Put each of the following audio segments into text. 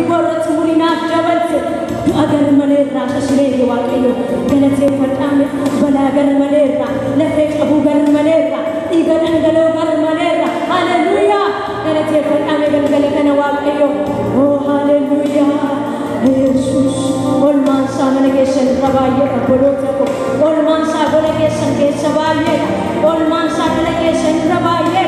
gorrat murina jabalse agar malera tashree waaqayyo galate fatame bala agar malera lafe qabu gar malera igan angalo gar malera hallelujah galate fatame galgala kana waaqayyo oh hallelujah Jesus ol mansa managation rabaye kabolote ko ol mansa managation ke sabaye ol mansa managation rabaye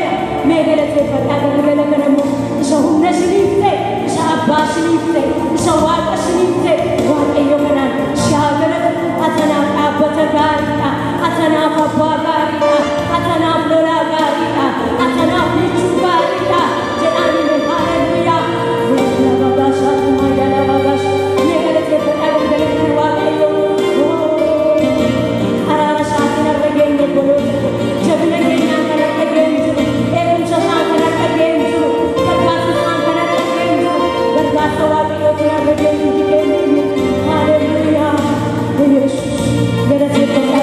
megalate fatame galgala kana mo so hunna sinifte sa abasinifte sa wata sinifte waaqayyo kana shagala atana abata garita atana papa garita atana flora garita atana pichu garita janani hallelujah bagasha mayala bagasha megalate fatame galgala waaqayyo arara satina regenge bolote jabne genya kana regenge ekun sa kana regenge hallelujah Jesus grazie per la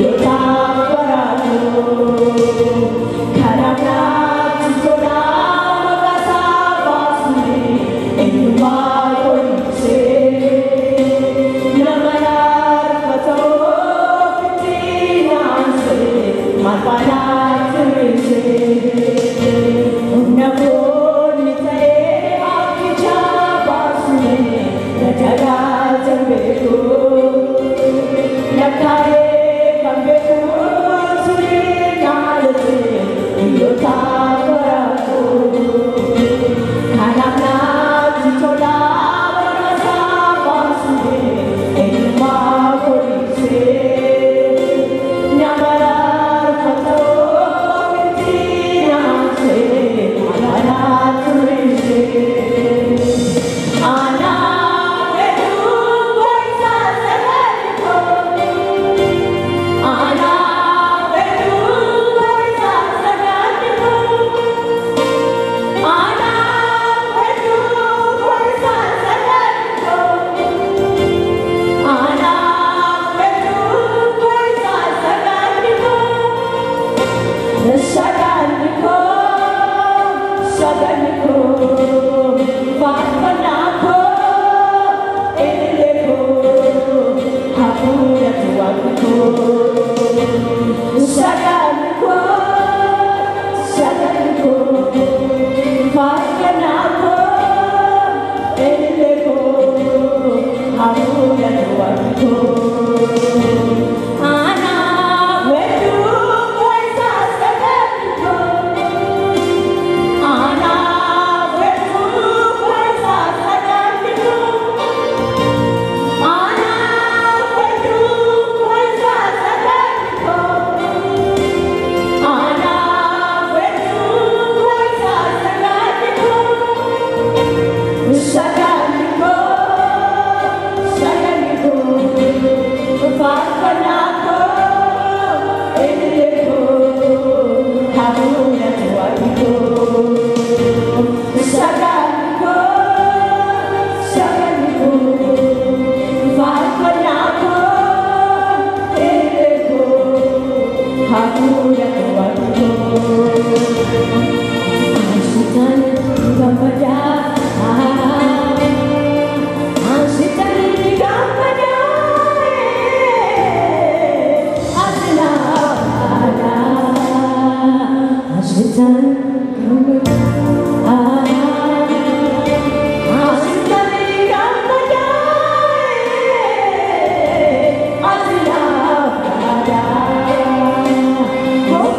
You're Oh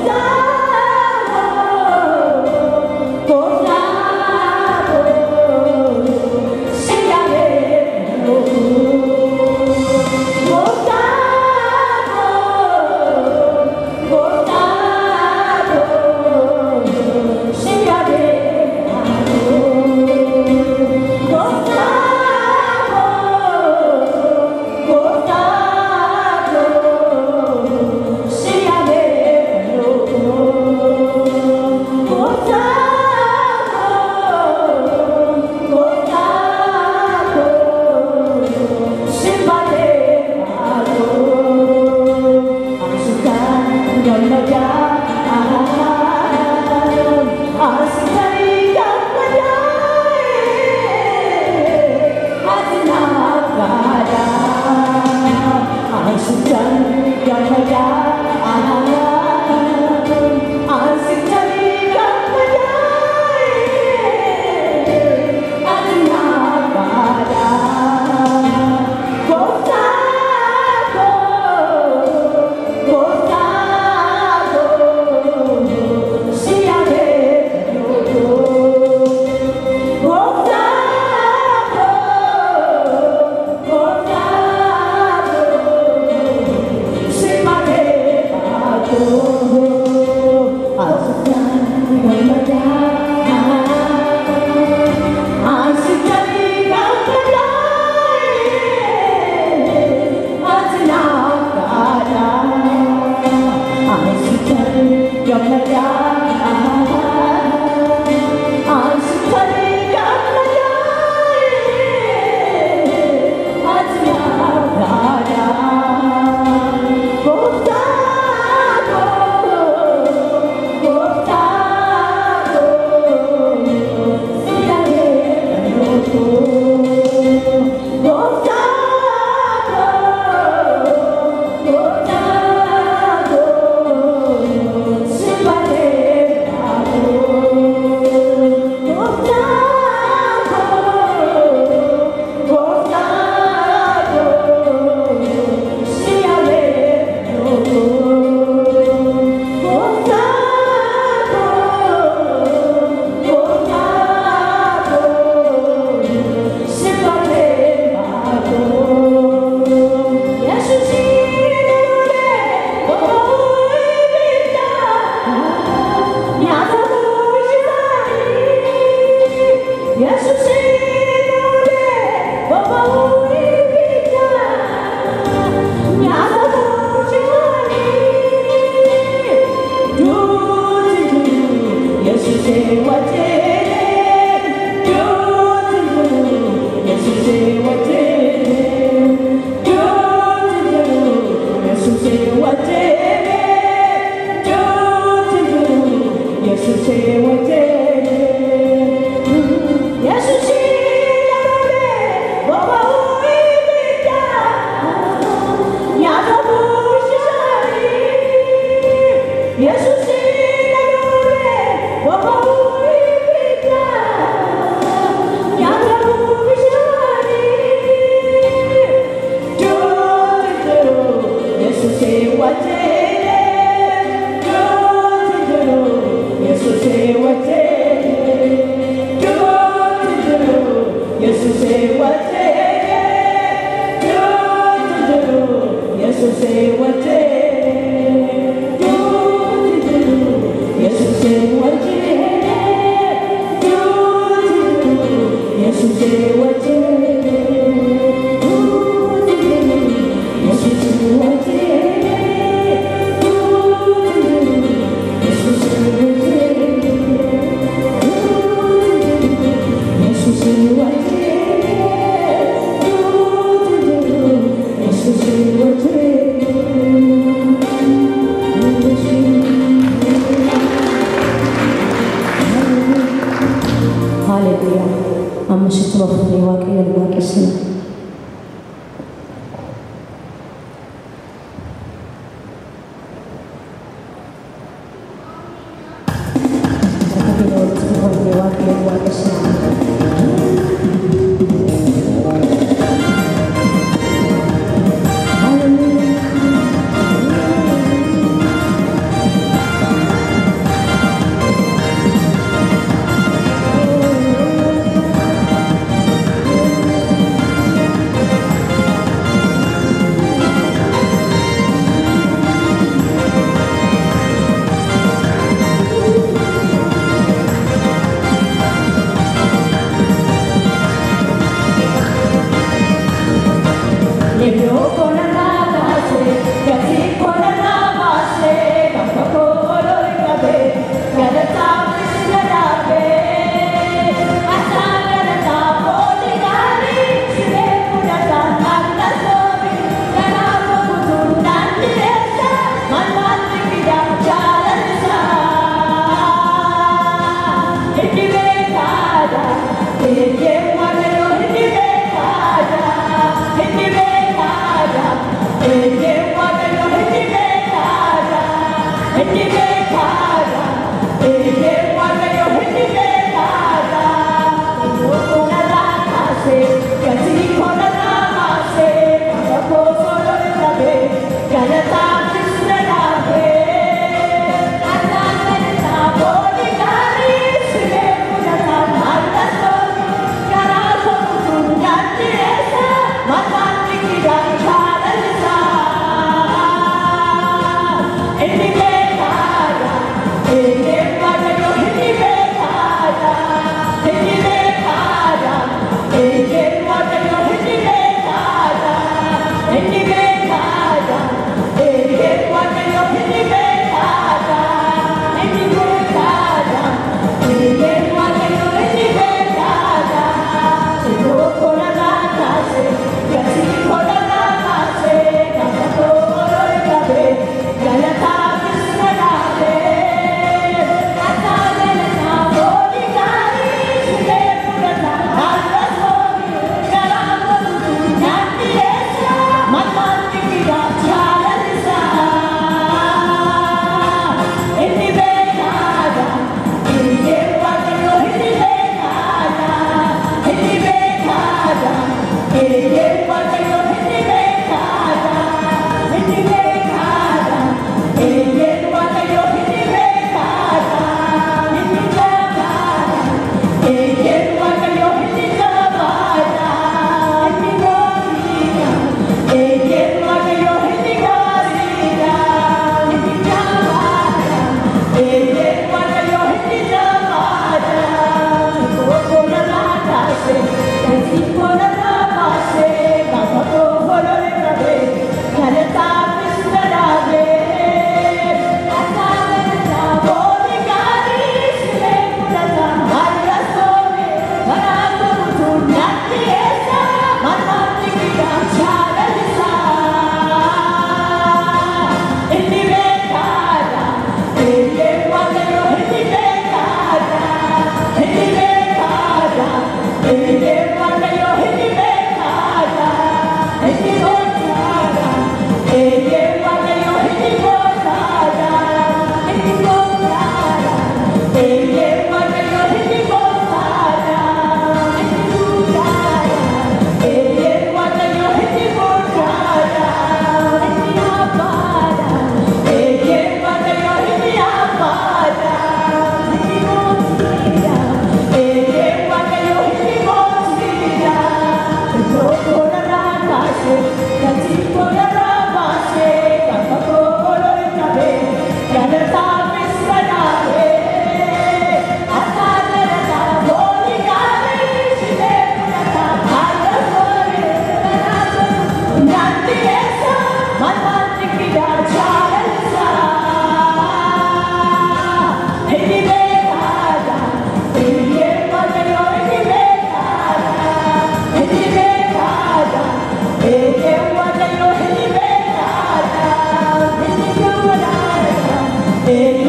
Bye.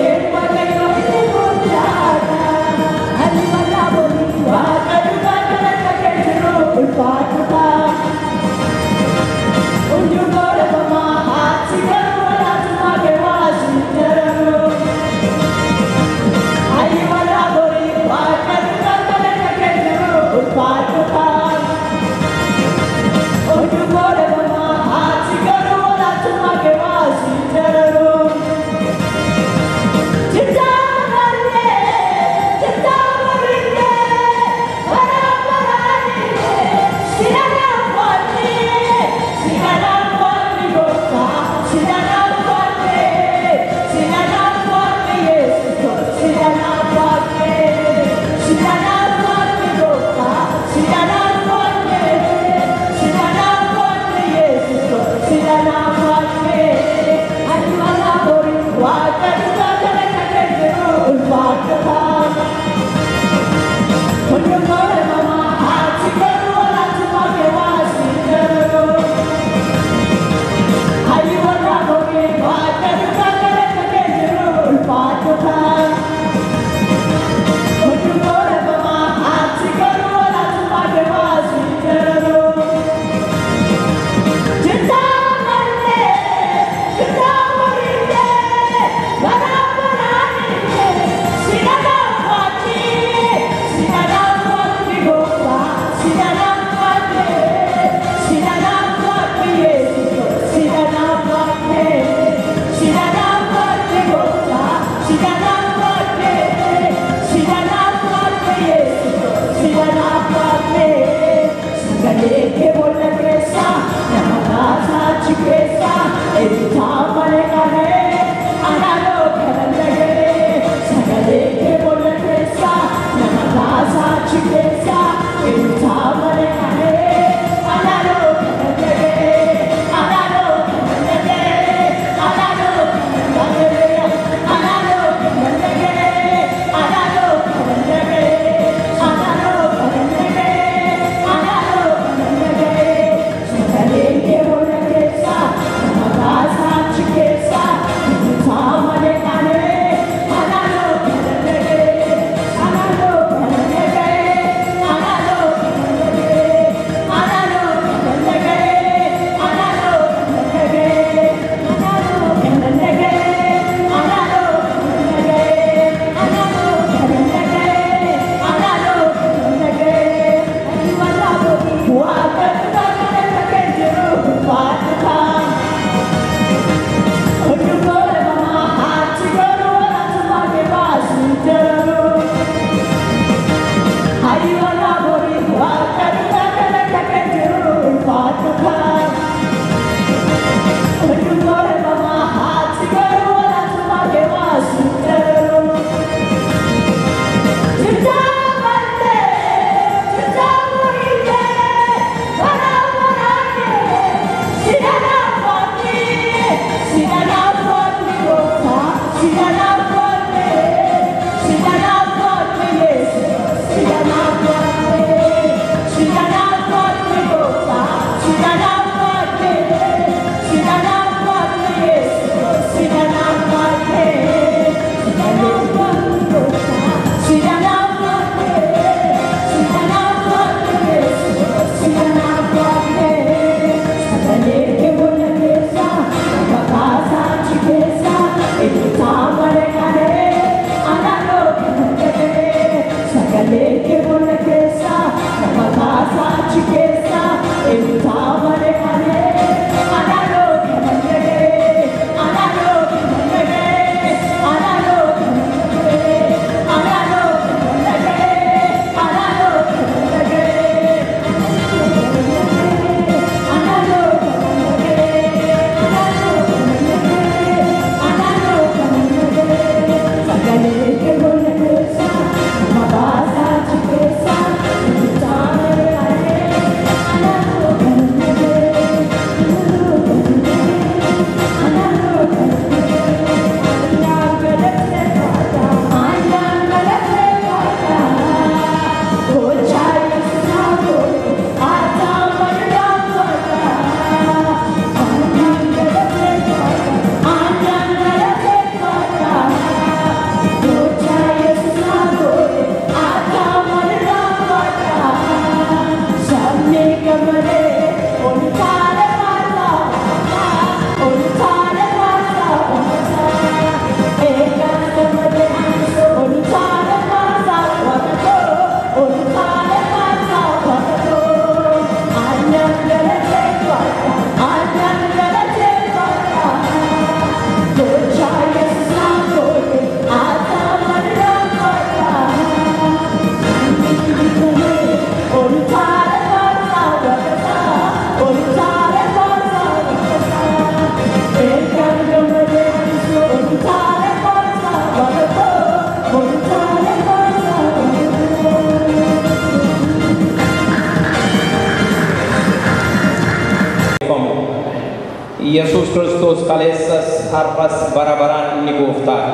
Yesus Kristus kaleessas har'as bara baraan inni gooftaa.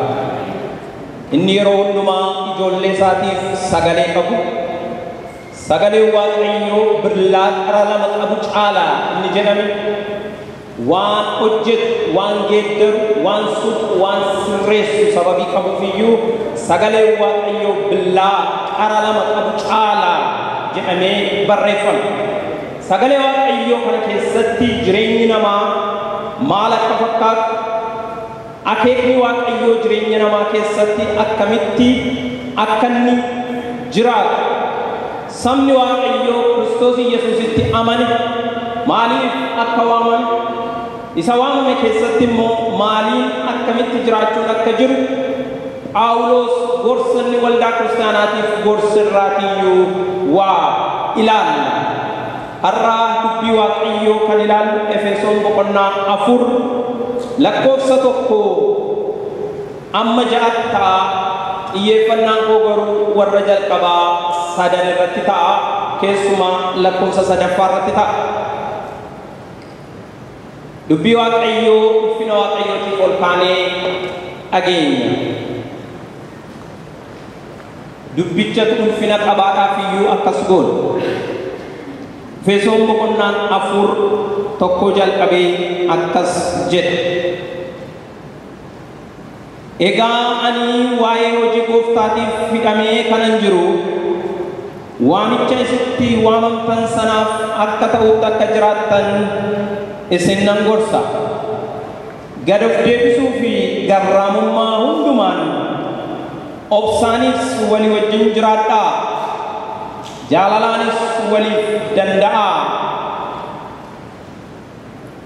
Inni yeroo hundumaa ijoollee isaatiif sagalee qabu. Sagalee Waaqayyoo birlaa qara lama qabu caalaa inni jedhame. Waan hojjetu, waan geeddaru, waan suuqu, waan sirreessu sababii qabuufiyyuu sagalee Waaqayyoo birlaa qara lama qabu caalaa jedhamee barreeffame. Sagalee Waaqayyoo kana keessatti jireenyi namaa maal akka fakkaatu, akeekni Waaqayyoo jireenya namaa keessatti akkamitti akka inni jiraatu, sabni Waaqayyoo Kiristoos Yesuusitti amane maaliif akka waaman, isa waamame keessatti immoo maaliin akkamitti jiraachuun akka jiru Phaawulos gorsanni waldaa kiristaanaatiif gorsirraatiyyuu waa ilaalla. Har'aa dubbii Waaqayyoo kan ilaallu Efesoon boqonnaa 4 lakkoofsa 1 amma 6 ta'a. Xiyyeeffannaan koo garuu warra jalqabaa 3 irratti ta'a. Keessumaa lakkoofsa 3ffaa irratti ta'a. Dubbii Waaqayyoo ulfina Waaqayyootiif ol kaanee dhageenya. Dubbichatu ulfina qabaadhaaf iyyuu akkas goona. Efesoon boqonnaan 4 tokko jalqabee akkas jedha. Egaa ani waa'ee hojii gooftaatiif hidhamee kanan jiru waamicha isitti waamamtan sanaaf akka ta'utti akka jiraattan isin nan gorsa. Gad of deebisuu fi garraamummaa hundumaan obsaanis walii wajjin jiraadhaa. Jaalalaanis waliif danda'aa.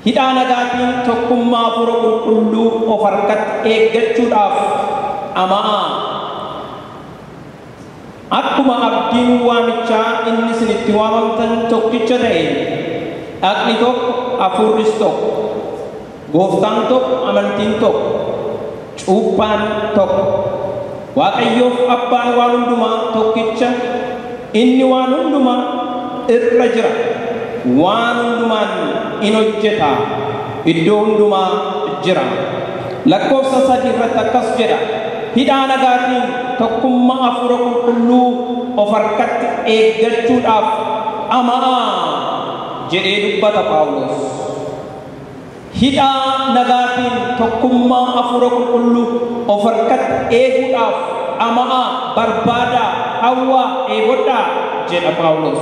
Hidhaa nagaatiin tokkummaa Hafuura Qulqulluu of harkatti eeggachuudhaaf ama'aa. Akkuma abdiin waamichaa inni isinitti waamamtan tokkicha ta'e, dhaqni tokko, hafuurris tokko, gooftaan tokko, amantiin tokko, cuuphaan tokko. Waaqayyoof abbaan waan hundumaa tokkicha. Inni waan hundumaa irra jira, waan hundumaan in hojjeta, iddoo hundumaa jira. Lakkoofsa 3 irratti akkas jedha. Hidhaa nagaatiin tokkummaa Hafuura Qulqulluu of harkatti eeggachuudhaaf ama'aa jedhee dubbata Phaawulos. Hidhaa nagaatiin tokkummaa Hafuura Qulqulluu of harkatti eeguudhaaf ama'aa, barbaadaa, hawwaa, eegodhaa jedha Phaawulos.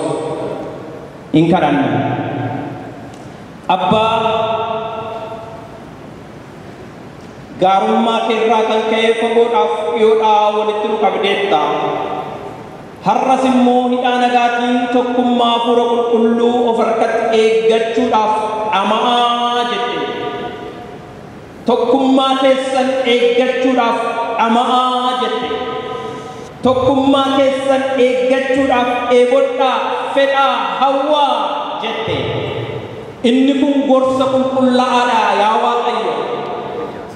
In kadhanna. Abbaa, gaarummaa keerraa kan ka'e fagoodhaaf dhiyoodhaa walitti nu qabdeetta. Har'as immoo hidhaa nagaatiin tokkummaa Hafuura Qulqulluu of harkatti eeggachuudhaaf ama'aa jette. Tokkummaa keessan eeggachuudhaaf ama'aa jette. Tokkummaa keessan eeggachuudhaaf eegodhaa, fedhaa, hawwaa jette. Inni kun gorsa qulqullaa'aadha yaa Waaqayyo.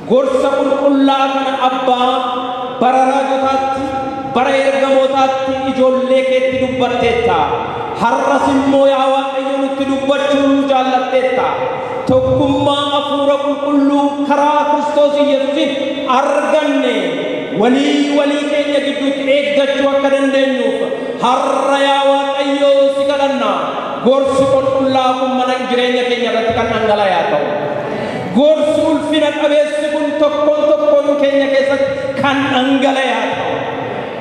Gorsa qulqullaa'aa kana Abbaa bara raajotaatti, bara ergamootaatti ijoollee keetti dubbatteetta. Har'as immoo yaa Waaqayyo nutti dubbachuu jaallatteetta. Tokkummaa Hafuura Qulqulluu karaa Kiristoos Yesuusiin arganne walii keenya gidduutti eeggachuu akka dandeenyuuf har'a yaa Waaqayyo si kadhanna. Gorsi qulqullaa'aa kun mana jireenya keenya irratti kan dhangala'aa ta'u. Gorsi ulfina qabeessi kun tokkoon keenya keessatti kan dhangala'aa ta'u.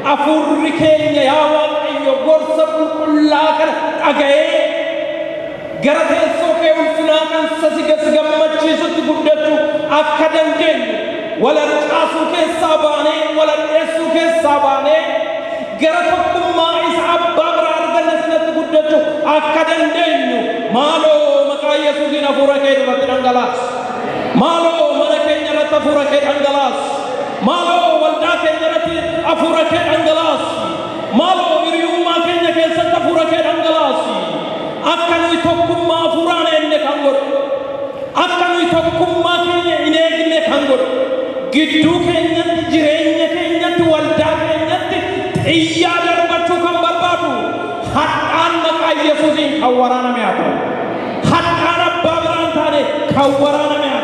Hafuurri keenya yaa Waaqayyo gorsa qulqullaa'aa kana dhaga'ee gara teessoo kee ulfinaa kan si gammachiisutti guddachuu akka dandeenyu walharcaasuu keessaa baanee walharceessuu keessaa baanee gara tokkummaa isa abbaa biraa arganne sanatti guddachuu akka dandeenyu maaloo maqaa Yesuusiin hafuura kee irratti dhangalaasi. Maaloo mana keenya irratti hafuura kee dhangalaasi. Maaloo waldaa keenya irratti hafuura kee dhangalaasi. Maaloo hiriyummaa keenya keessatti hafuura kee dhangalaasi. Akka nuyi tokkummaa hafuuraan eegne kan godhu, akka nuyi tokkummaa keenya hin eegne kan godhu, gidduu keenyatti, jireenya keenyatti, waldaa keenyatti xiyyaa darbachuu kan barbaadu hadhaan maqaa Yesuusiin kan waraaname haa ta'u. Hadhaan abbaa biraan taane kan waraaname haa ta'u.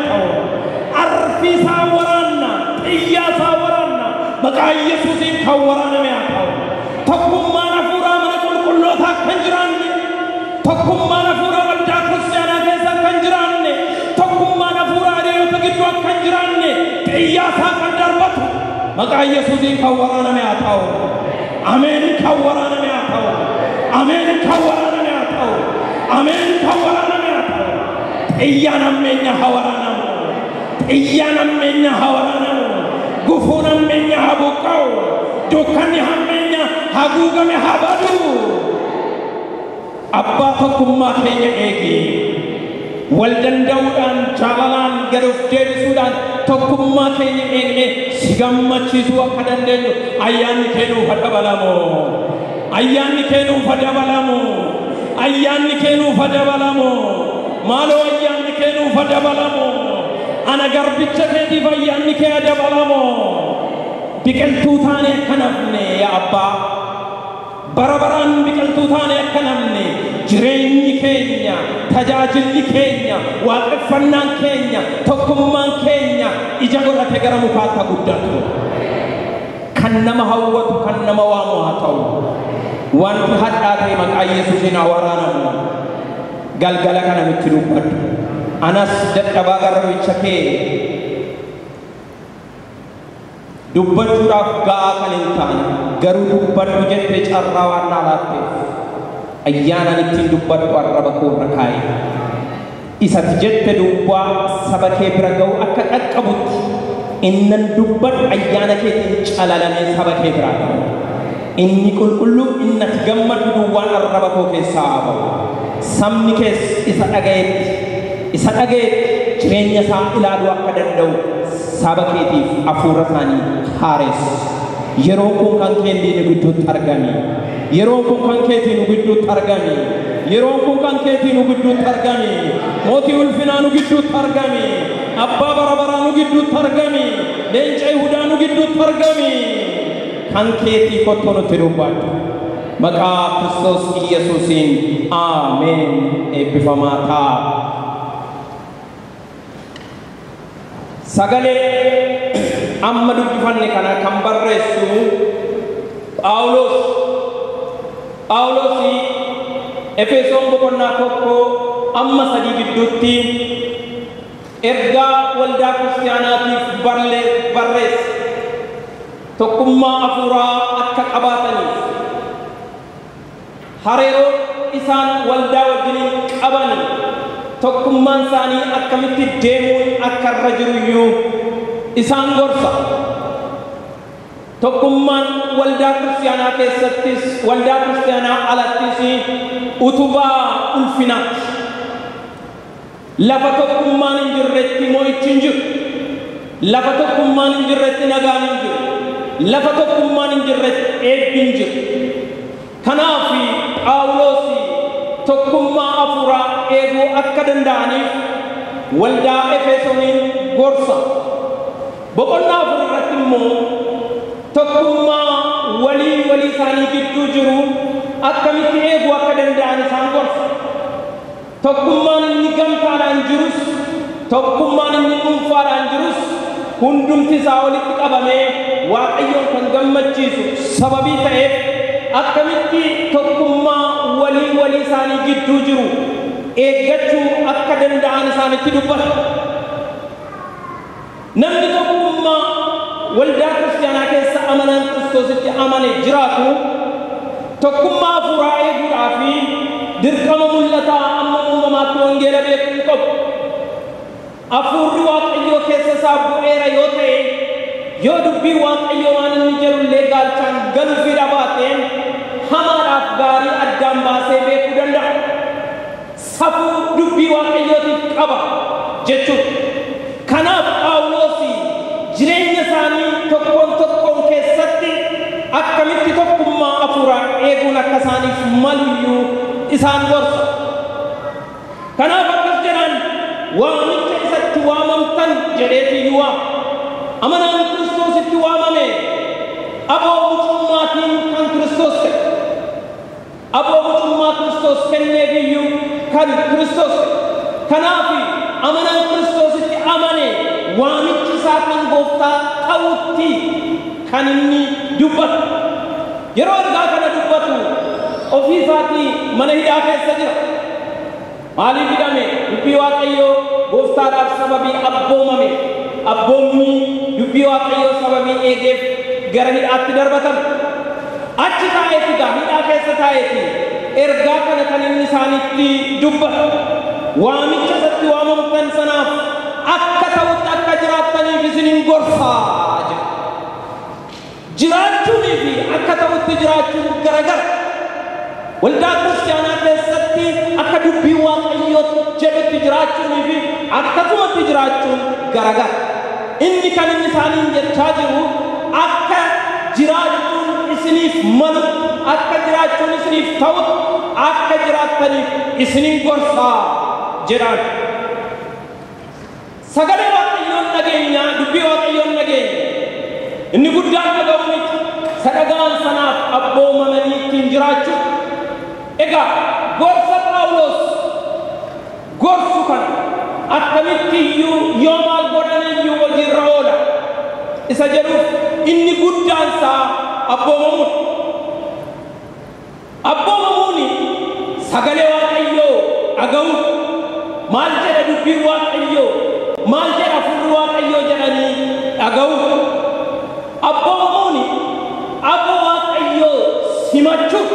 سفيسا ورانا إياسا ورانا مقا يسوسين كورانا مياتاو تقوم ما نفورا من كل تا كنجران تقوم ما نفورا والدا كريستيانا كيسا كنجران تقوم ما نفورا ريو تجدوا كنجران إياسا كندربتو مقا يسوسين كورانا مياتاو آمين كورانا مياتاو آمين كورانا مياتاو آمين كورانا مياتاو إيانا مينيا هورانا إيانا مينيا هورانا غفونا مينيا هبوكاو دوكاني همينيا هغوغا مي هبادو أبا تكما كينيا إيجي والدن داودان جالالان غروف دير سودان تكما كينيا إيجي سيغاما چيزوا كدن دن أيان كينو فدبالامو أيان كينو فدبالامو أيان كينو فدبالامو مالو أيان كينو فدبالامو أنا غربتش كيدي فأيان كيا دبالامو بكل توثاني كنفني يا أبا برابران بكل توثاني كنفني جريني كينيا تجاجل كينيا واقفنا كينيا تكمان كينيا إجاغورا تغرا مكاتا قداتو كنما هوت كنما وامو هاتو وانت حد آتي مكا يسوسنا ورانا galgala kana nutti dubbadhu anas dadhabaa garbicha kee dubbachuudhaaf ga'aa kan hin taane garuu dubbadhu jettee carraa waan naa laatteef ayyaanaan ittiin dubbadhu arraba koo irra kaa'e isatti jette dubbaa saba kee bira ga'u akka dhaqqabutti innan dubbadhu ayyaana keetiin calalamee saba kee biraa ga'u inni qulqulluu innati gammadu duwwaan arraba koo keessaa haa ba'u samni kees isa dhagayetti jireenya isaa ilaaluu akka danda'u saba keetiif hafuura isaanii haaressu yeroo kun kan keetii nu gidduutti argami yeroo kun kan keetii nu gidduutti argami yeroo kun kan keetii nu gidduutti argami mootii ulfinaa nu gidduutti argami abbaa barabaraa nu gidduutti argami leenca Yihudaa nu gidduutti argami kan keetii kottoo nutti dubbadhu maqaa Kiristoos Yesuusiin Ameen eebbifamaa ta'a. Sagalee amma dubbifanne kana kan barreessu Phaawulos Efesoon boqonnaa 1 amma 3 gidduutti ergaa waldaa kiristaanaatiif barreesse tokkummaa hafuuraa akka qabaataniif hariiroo isaan waldaa wajjin qaban tokkummaan isaanii akkamitti deemuun akka irra jiruyyuu isaan gorsa tokkummaan waldaa kiristaanaa keessattis waldaa kiristaanaa alattis utubaa ulfinaati lafa tokkummaan hin jirretti mo'ichi hin jiru lafa tokkummaan hin jirretti nagaan hin jiru lafa tokkummaan hin jirretti eebbi hin jiru kanaaf Phaawulos tokkummaa hafuuraa eeguu akka danda'aniif waldaa Efesooniin gorsa boqonnaa 4 irratti immoo tokkummaa walii isaanii gidduu jiru akkamitti eeguu akka danda'an isaan gorsa tokkummaan inni gamtaadhaan jirus tokkummaan inni dhuunfaadhaan jirus hundumti isaa walitti qabamee Waaqayyoon kan gammachiisu sababii ta'eef akkamitti tokkummaa walii isaanii gidduu jiru eeggachuu akka danda'an isaanitti dubbata namni tokkummaa waldaa kiristaanaa keessa amanaan Kiristoositti amane jiraatu tokkummaa hafuuraa eeguudhaaf dirqama mul'ataa amma uumamaatti wangeela beekuu qabu hafuurri Waaqayyoo keessa isaa bu'eera yoo ta'e yoo dubbii Waaqayyoo waan inni jedhullee gaalchaan galuufii dhabaateen hamaadhaaf gaarii addaan baasee beekuu danda'a safuu dubbii Waaqayyootiif qaba jechuudha kanaaf Phaawulos jireenya isaanii tokkoon keessatti akkamitti tokkummaa hafuuraa eeguun akka isaaniif maluyyuu isaan gorsa kanaaf akkas jedhan waamicha isatti waamamtan jedheetii waama amanaan Kiristoositti waamame aboo mucummaatiin kan Kiristoos ta'e aboo mucummaa Kiristoos kennee biyyuu kan Kiristoos ta'e kanaaf amanaan Kiristoositti amane waamichi isaatiin gooftaa ta'utti kan inni dubbatu. Yeroo ergaa kana dubbatu ofii isaatii mana hidhaa keessa jira. Maaliif hidhame? Dubbii Waaqayyoo gooftaadhaaf sababii abboomame. Abboomni dubbii Waaqayyoo sababii eegeef gara hidhaatti darbatame. Achi taa'eeti gaa hidhaa keessa taa'eeti ergaa kana kan inni isaanitti dubbatu. Waamicha isatti waamamtan sanaaf akka ta'utti akka jiraattaniif isinin gorsaa jedha. Jiraachuunii fi akka ta'utti jiraachuun garagara. Waldaa kiristaanaa keessatti akka dubbii Waaqayyoo jedhutti jiraachuunii fi akkasumatti jiraachuun garagara. Inni kan inni isaaniin jechaa jiru akka jiraachuun isiniif malu, akka jiraachuun isiniif ta'u, akka jiraattaniif isinin gorsaa jedhaan. Sagalee Waaqayyoon nageenya, dubbii Waaqayyoon nageenya. Inni guddaan dhaga'u miti. Sadagaan sanaaf abboomamanii ittiin jiraachuu. Egaa gorsa Phaawulos gorsu kana akkamitti iyyuu yoo maal godhan iyyuu hojiirra oola isa jedhuuf inni guddaan isaa abboomamuudha. Abboomamuuni sagalee Waaqayyoo dhaga'uun maal jedha dubbiin Waaqayyoo, maal jedha hafuurri Waaqayyoo jedhanii dhaga'uun. Abboomamuuni aboo Waaqayyoo simachuu,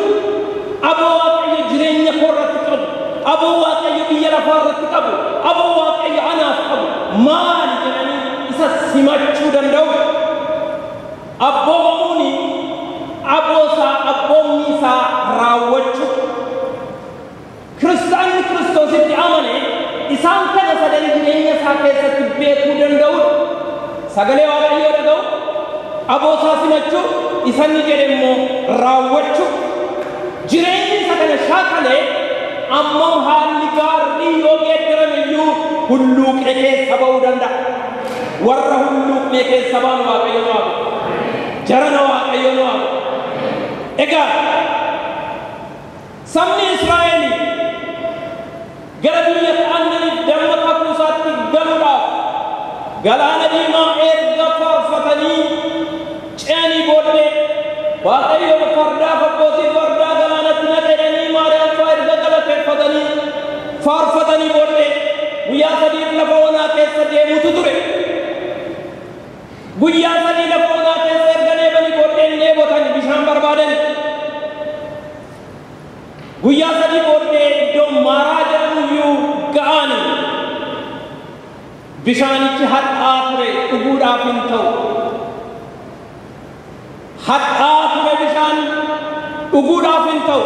aboo Waaqayyo jireenya koo irratti qabu, aboo Waaqayyo biyya lafaa irratti qabu, aboo Waaqayyo anaaf qabu maal jedhanii isa simachuu danda'u. Abboomamuuni aboosaa abboomni isaa raawwachuu. Kiristaanni Kiristoositti amane isaan kana sadan jireenya isaa keessatti beekuu danda'u. Sagalee Waaqayyoo dhaga'u, aboosaa simachuu, isanni jedhe immoo raawwachuu. Jireenyi isa kana shaakalee amma haalli gaarii yoo geeddarame iyyuu hulluuqee keessa ba'uu danda'a. Warra hulluuqee keessa ba'an Waaqayyo nu waaqa. Jarana Waaqayyo nu waaqa. Egaa sabni Israa'el gara biyya aannaniif damma kakuusaatti galuudhaaf galaana diimaa erga faarfatanii ce'anii booddee Waaqayyo fardaaf abbootii fardaa galaanatti naqanii Maariyaam fa'aa erga galateeffatanii faarfatanii booddee guyyaa sadiif lafa onaa keessa deemuutu ture. Guyyaa sadii lafa onaa keessa erga deebanii booddee dheebotan bishaan barbaadan. Guyyaa sadii booddee iddoo Maaraa jedhamu iyyuu ga'ani. Bishaanichi hadhaa ture, dhuguudhaaf hin ta'u. Hadhaa ture bishaan dhuguudhaaf hin ta'u.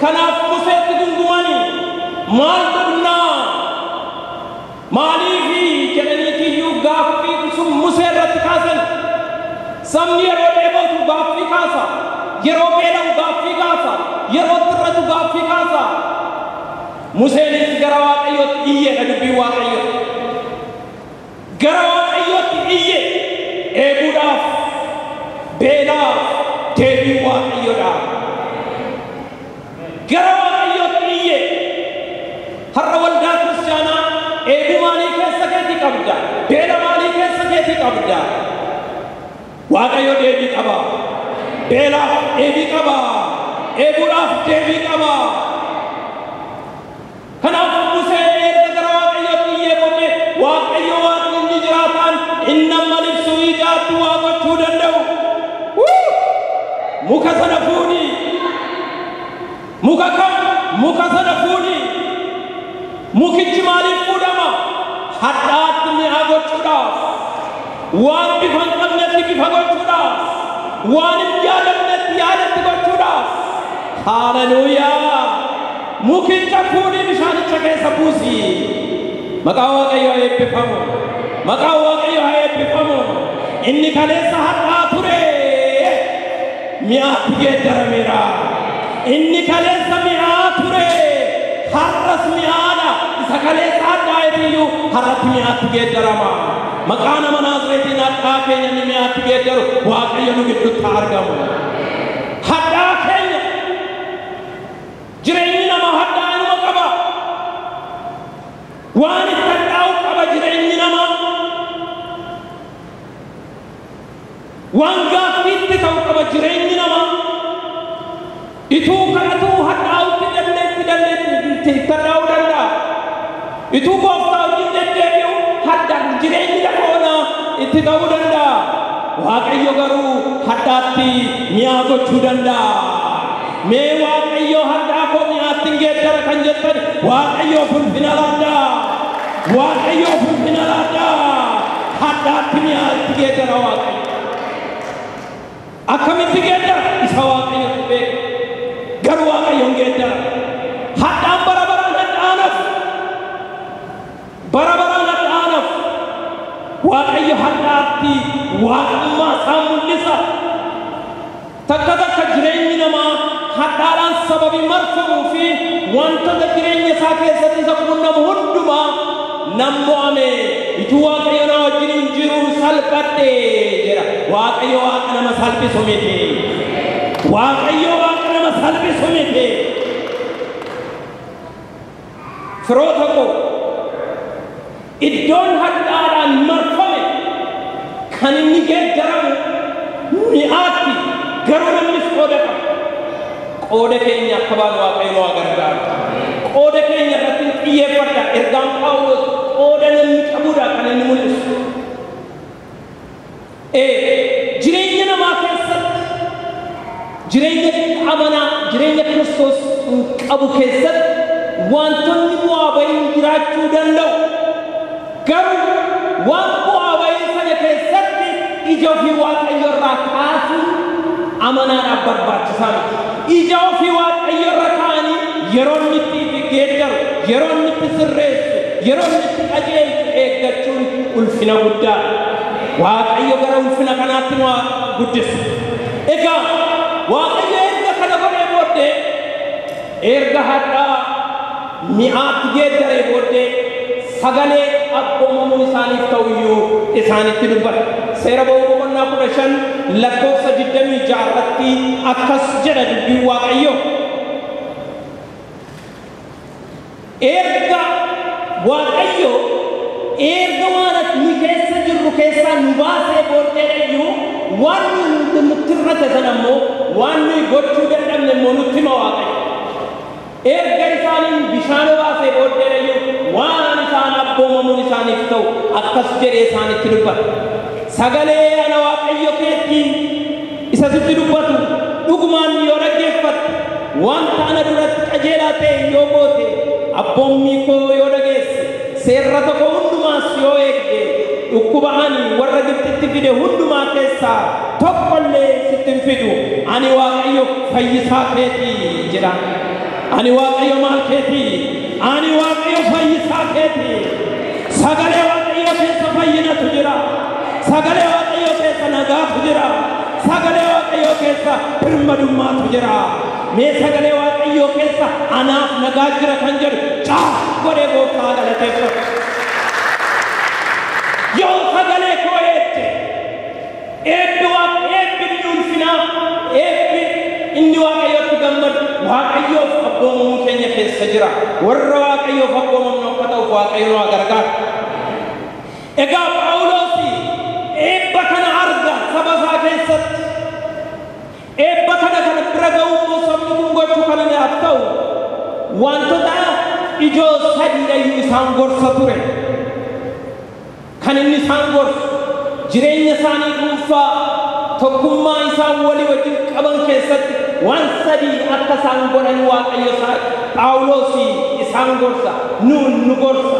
Kanaaf Museetti gungumanii maal godhnaa? Maaliifi jedhaniiti iyyuu gaaffii sun Musee irratti kaasan. Sabni yeroo dheebotu gaaffii kaasa, yeroo beela'u gaaffii kaasa, yeroo tirratu gaaffii kaasa. Museenis gara Waaqayyootti iyyeedha dubbii Waaqayyoo. Gara Waaqayyootti iyye eeguudhaaf, beelaaf deebii Waaqayyoodha. Gara Waaqayyootti iyye har'a waldaa kiristaanaa eeguu maalii keessa keetii qabda? Beela maalii keessa keetii qabda? Waaqayyo deebii qaba. Beelaaf deebii qaba. Eeguudhaaf deebii qaba. Kanaaf Museen erga gara Waaqayyootti iyyee booddee Waaqayyo Waaqni inni jiraataan inni amma libsuu ijaatti waa gochuu danda'u. Muka sana fuudhi. Muka kam? Muka sana fuudhi. Mukichi maaliif fuudhama? Hadhaatti mi'a gochuudhaaf. Waan bifa hin qabnetti bifa gochuudhaaf. Waan hin yaadamnetti yaadatti gochuudhaaf. Haalleluuyaa. Mukicha fuudhi bishaanicha keessa buusi. Maqaa Waaqayyoo eebbifamu. Maqaa Waaqayyoo eebbifamu. Inni kaleessa hadhaa ture. Mi'aatti geeddarameera. Inni kaleessa mi'aa ture. Har'as mi'aadha. Isa kaleessa hadhaa iyyuu har'atti mi'aatti geeddarama. Maqaa nama Naazreetiin hadhaa keenya inni mi'aatti geeddaru Waaqayyo nu gidduutti argamu. Hadhaa keenya jireenyi nama hadhaa inuma qaba. Waan itti hadhaa'u qaba jireenyi nama. wanga fitti ta'u qaba jireenyi namaa ituu kadhatuu hadhaa'utti dandeetti kadhaa'uu danda'a ituu gooftaa wajjin deddeebi'u hadda jireenyi lafoonaa itti ta'uu danda'a waaqayyo garuu hadhaatti mi'aa gochuu danda'a mee waaqayyo hadhaa koo mi'aatti hin geeddara kan jettan waaqayyo ulfina laaddaa waaqayyo ulfina laaddaa hadhaatti mi'aatti geeddara waaqayyo akkamitti geeddara isa waaqayyo beeka garuu waaqayyo hin geeddara hadhaan bara baraan hadhaanaaf waaqayyo hadhaatti waaqummaa isaa mul'isa takka jireenyi namaa hadhaadhaan sababii marfamuu fi wantoota jireenya isaa keessatti isa quunnamu hundumaa nan mo'ame ituu waaqayyo na wajjin jiruun salphadhe jedha waaqayyo waaqa nama salphisu miti waaqayyo waaqa nama salphisu miti firoota koo iddoon hadhaadhaan marfame kan inni geeddaramu mi'aatti garuu namnis qooda qaba qooda keenya akka baanu waaqayyo nu gargaaru qooda keenya irratti xiyyeeffadha ergaan Phaawulos qooda namni qabudha kan inni mul'isu jireenya namaa keessatti jireenya amanaa jireenya Kiristoos qabu keessatti wantoonni bu'aa ba'iin jiraachuu danda'u garuu waan bu'aa ba'iin sana keessatti ija ofii waaqayyo irraa kaasuun amanaadhaaf barbaachisaa miti ija ofii waaqayyo irra kaa'anii yeroo inni itti geeddaru yeroo inni itti sirreessu yeroo inni itti qajeelchu eeggachuun ulfina guddaa waaqayyo gara ulfina kanaatti nu guddisu egaa waaqayyo erga kana godhee booddee erga hadhaa mi'aatti geeddaree booddee sagalee abboomamuun isaaniif ta'uyyuu isaanitti dubbata seera ba'uu boqonnaa 15 lakkoofsa 26 irratti akkas jedha dubbiin waaqayyo erga waaqayyo erga waan nu keessa jirru keessaa nu baasee booddeedhayyuu waan nutti irrate sana immoo waan nuyi gochuu dadhabne immoo nutti hima waaqayyo erga isaaniin bishaan baasee booddeedhayyuu waan isaan abboomamuun isaaniif ta'u akkas jedhee isaanitti dubbata sagalee ana waaqayyo keetiin isa sitti dubbatu dhugumaan yoo dhaggeeffatte wanta ana duratti qajeelaa ta'e yoo goote abboommii koo yoo dhageesse seerrata koo hundumaas yoo eegde dhukkuba ani warra Gibxitti fide hundumaa keessaa tokkollee sitti hin fidu ani waaqayyo fayyisaa keetii jedha ani waaqayyo maal keetii ani waaqayyo fayyisaa keetii sagalee waaqayyo keessa fayyinatu jira sagalee waaqayyo keessa nagaatu jira sagalee waaqayyo keessa birmadummaatu jira mee sagalee waaqayyo keessa anaaf nagaa jira kan jedhu caa godhee gooftaa galateeffatu yoo sagalee koo eebbe eebbi ulfinaa eebbi inni waaqayyotti gammadu waaqayyoof abboomamuu keenya keessa jira warra waaqayyoof abboomamnu akka ta'uuf waaqayyo nu gargaaru egaa Phaawulosi eebba kana arga saba isaa keessatti eebba kana bira ga'uu immoo sabni kun gochuu kana naaf ta'u wantoota ijoo sadiidhayyuu isaan gorsa ture kan inni isaan gorsu jireenya isaanii dhuunfaa tokkummaa isaan walii wajjin qaban keessatti waan sadii akka isaan godhan waaqayyo Phaawulosi isaan gorsa nu gorsa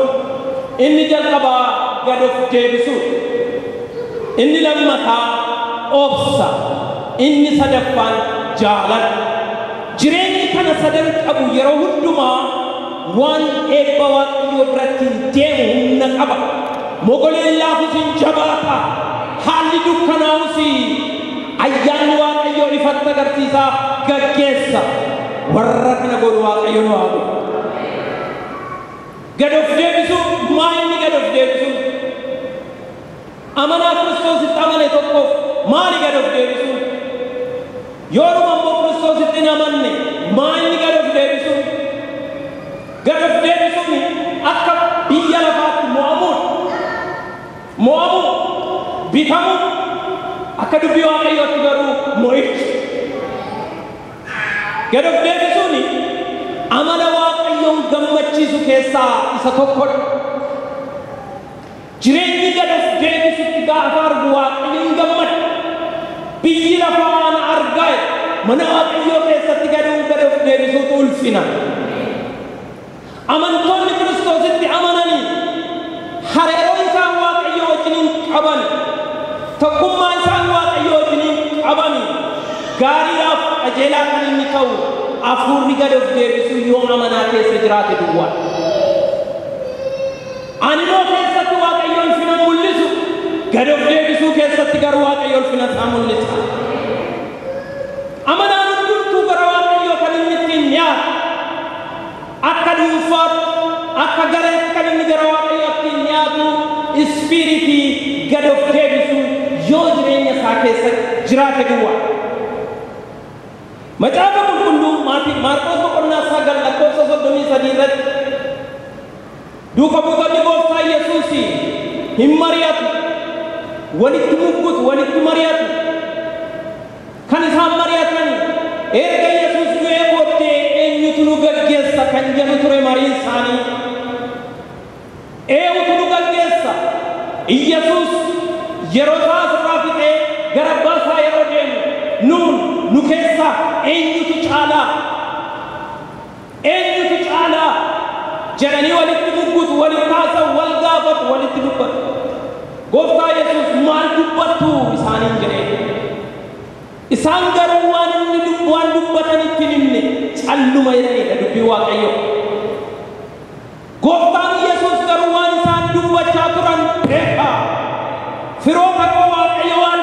inni jalqabaa gad of deebisuu inni lammataa obsa inni sadaffaan jaalala jireenyi kana sadan qabu yeroo hundumaa waan eebba waaqayyo biratti deemu humna qaba mogoleen laafus hin jabaata haalli dukkanaa'us ayyaanni waaqayyo ifatti agarsiisaa gaggeessa warra kana godhu waaqayyo nu haa godhu gad of deebisuu maa inni gad of deebisuu amanaa Kiristoositti amane tokkoof maali gad of deebisuu yooruma immoo Kiristoositti hin amanne maa inni gad of deebisuu akka biyya lafaatti mo'amuun bitamuun akka dubbii waaqayyootti garuu mo'ichi gad of deebisuuni amala waaqayyoon gammachiisu keessaa isa tokkodha. Jireenyi gad of deebisutti gaafa argu waaqayyoon gammada. Biyyi lafaa waan argaa mana waaqayyoo keessatti gad of deebisuutu ulfina. Amantoonni Kiristoositti amananii hariiroo isaan waaqayyoo wajjiniin qaban tokkummaa isaan waaqayyoo wajjiniin qaban gaariidhaaf qajeelaa kan inni ta'u hafuurri gad of deebisuu yoo amanaa keessa jiraate duwwaa. Animoo keessatti waaqayyo ulfina mul'isu gad of deebisuu keessatti garuu waaqayyo ulfina isaa mul'isa. Amanaan hundumtuu gara waaqayyoo kan inni ittiin dhiyaatu akka dhuunfaatti akka gareetti kan inni gara waaqayyoo ittiin dhiyaatu ispiriitii gad of deebisuu yoo jireenya isaa keessa jiraate duwwaa. Macaafa qulqulluu Maarqos boqonnaa 9 lakkoofsa 33 irratti duuka buutonni gooftaa Yesuusii hin mari'atu walitti muggutu walitti mari'atu kan isaan mari'atan erga Yesuus du'ee booddee eenyutu nu gaggeessa kan jedhu ture mariin isaanii. Eenyutu nu gaggeessa? Yesuus yeroo isaa asirraa fixee gara abbaa isaa yeroo deemu nu keessa eenyutu caalaa? Eenyutu caalaa? jedhanii walitti muggutu walitti haasa'u wal gaafatu walitti dubbatu. Gooftaa Yesuus maal dubbattu isaaniin jedhee isaan garuu waan dubbatanitti himne calluma jedhanidha dubbii waaqayyo. Gooftaan Yesuus garuu waan isaan dubbachaa turan beeka. Firoota koo waaqayyo waan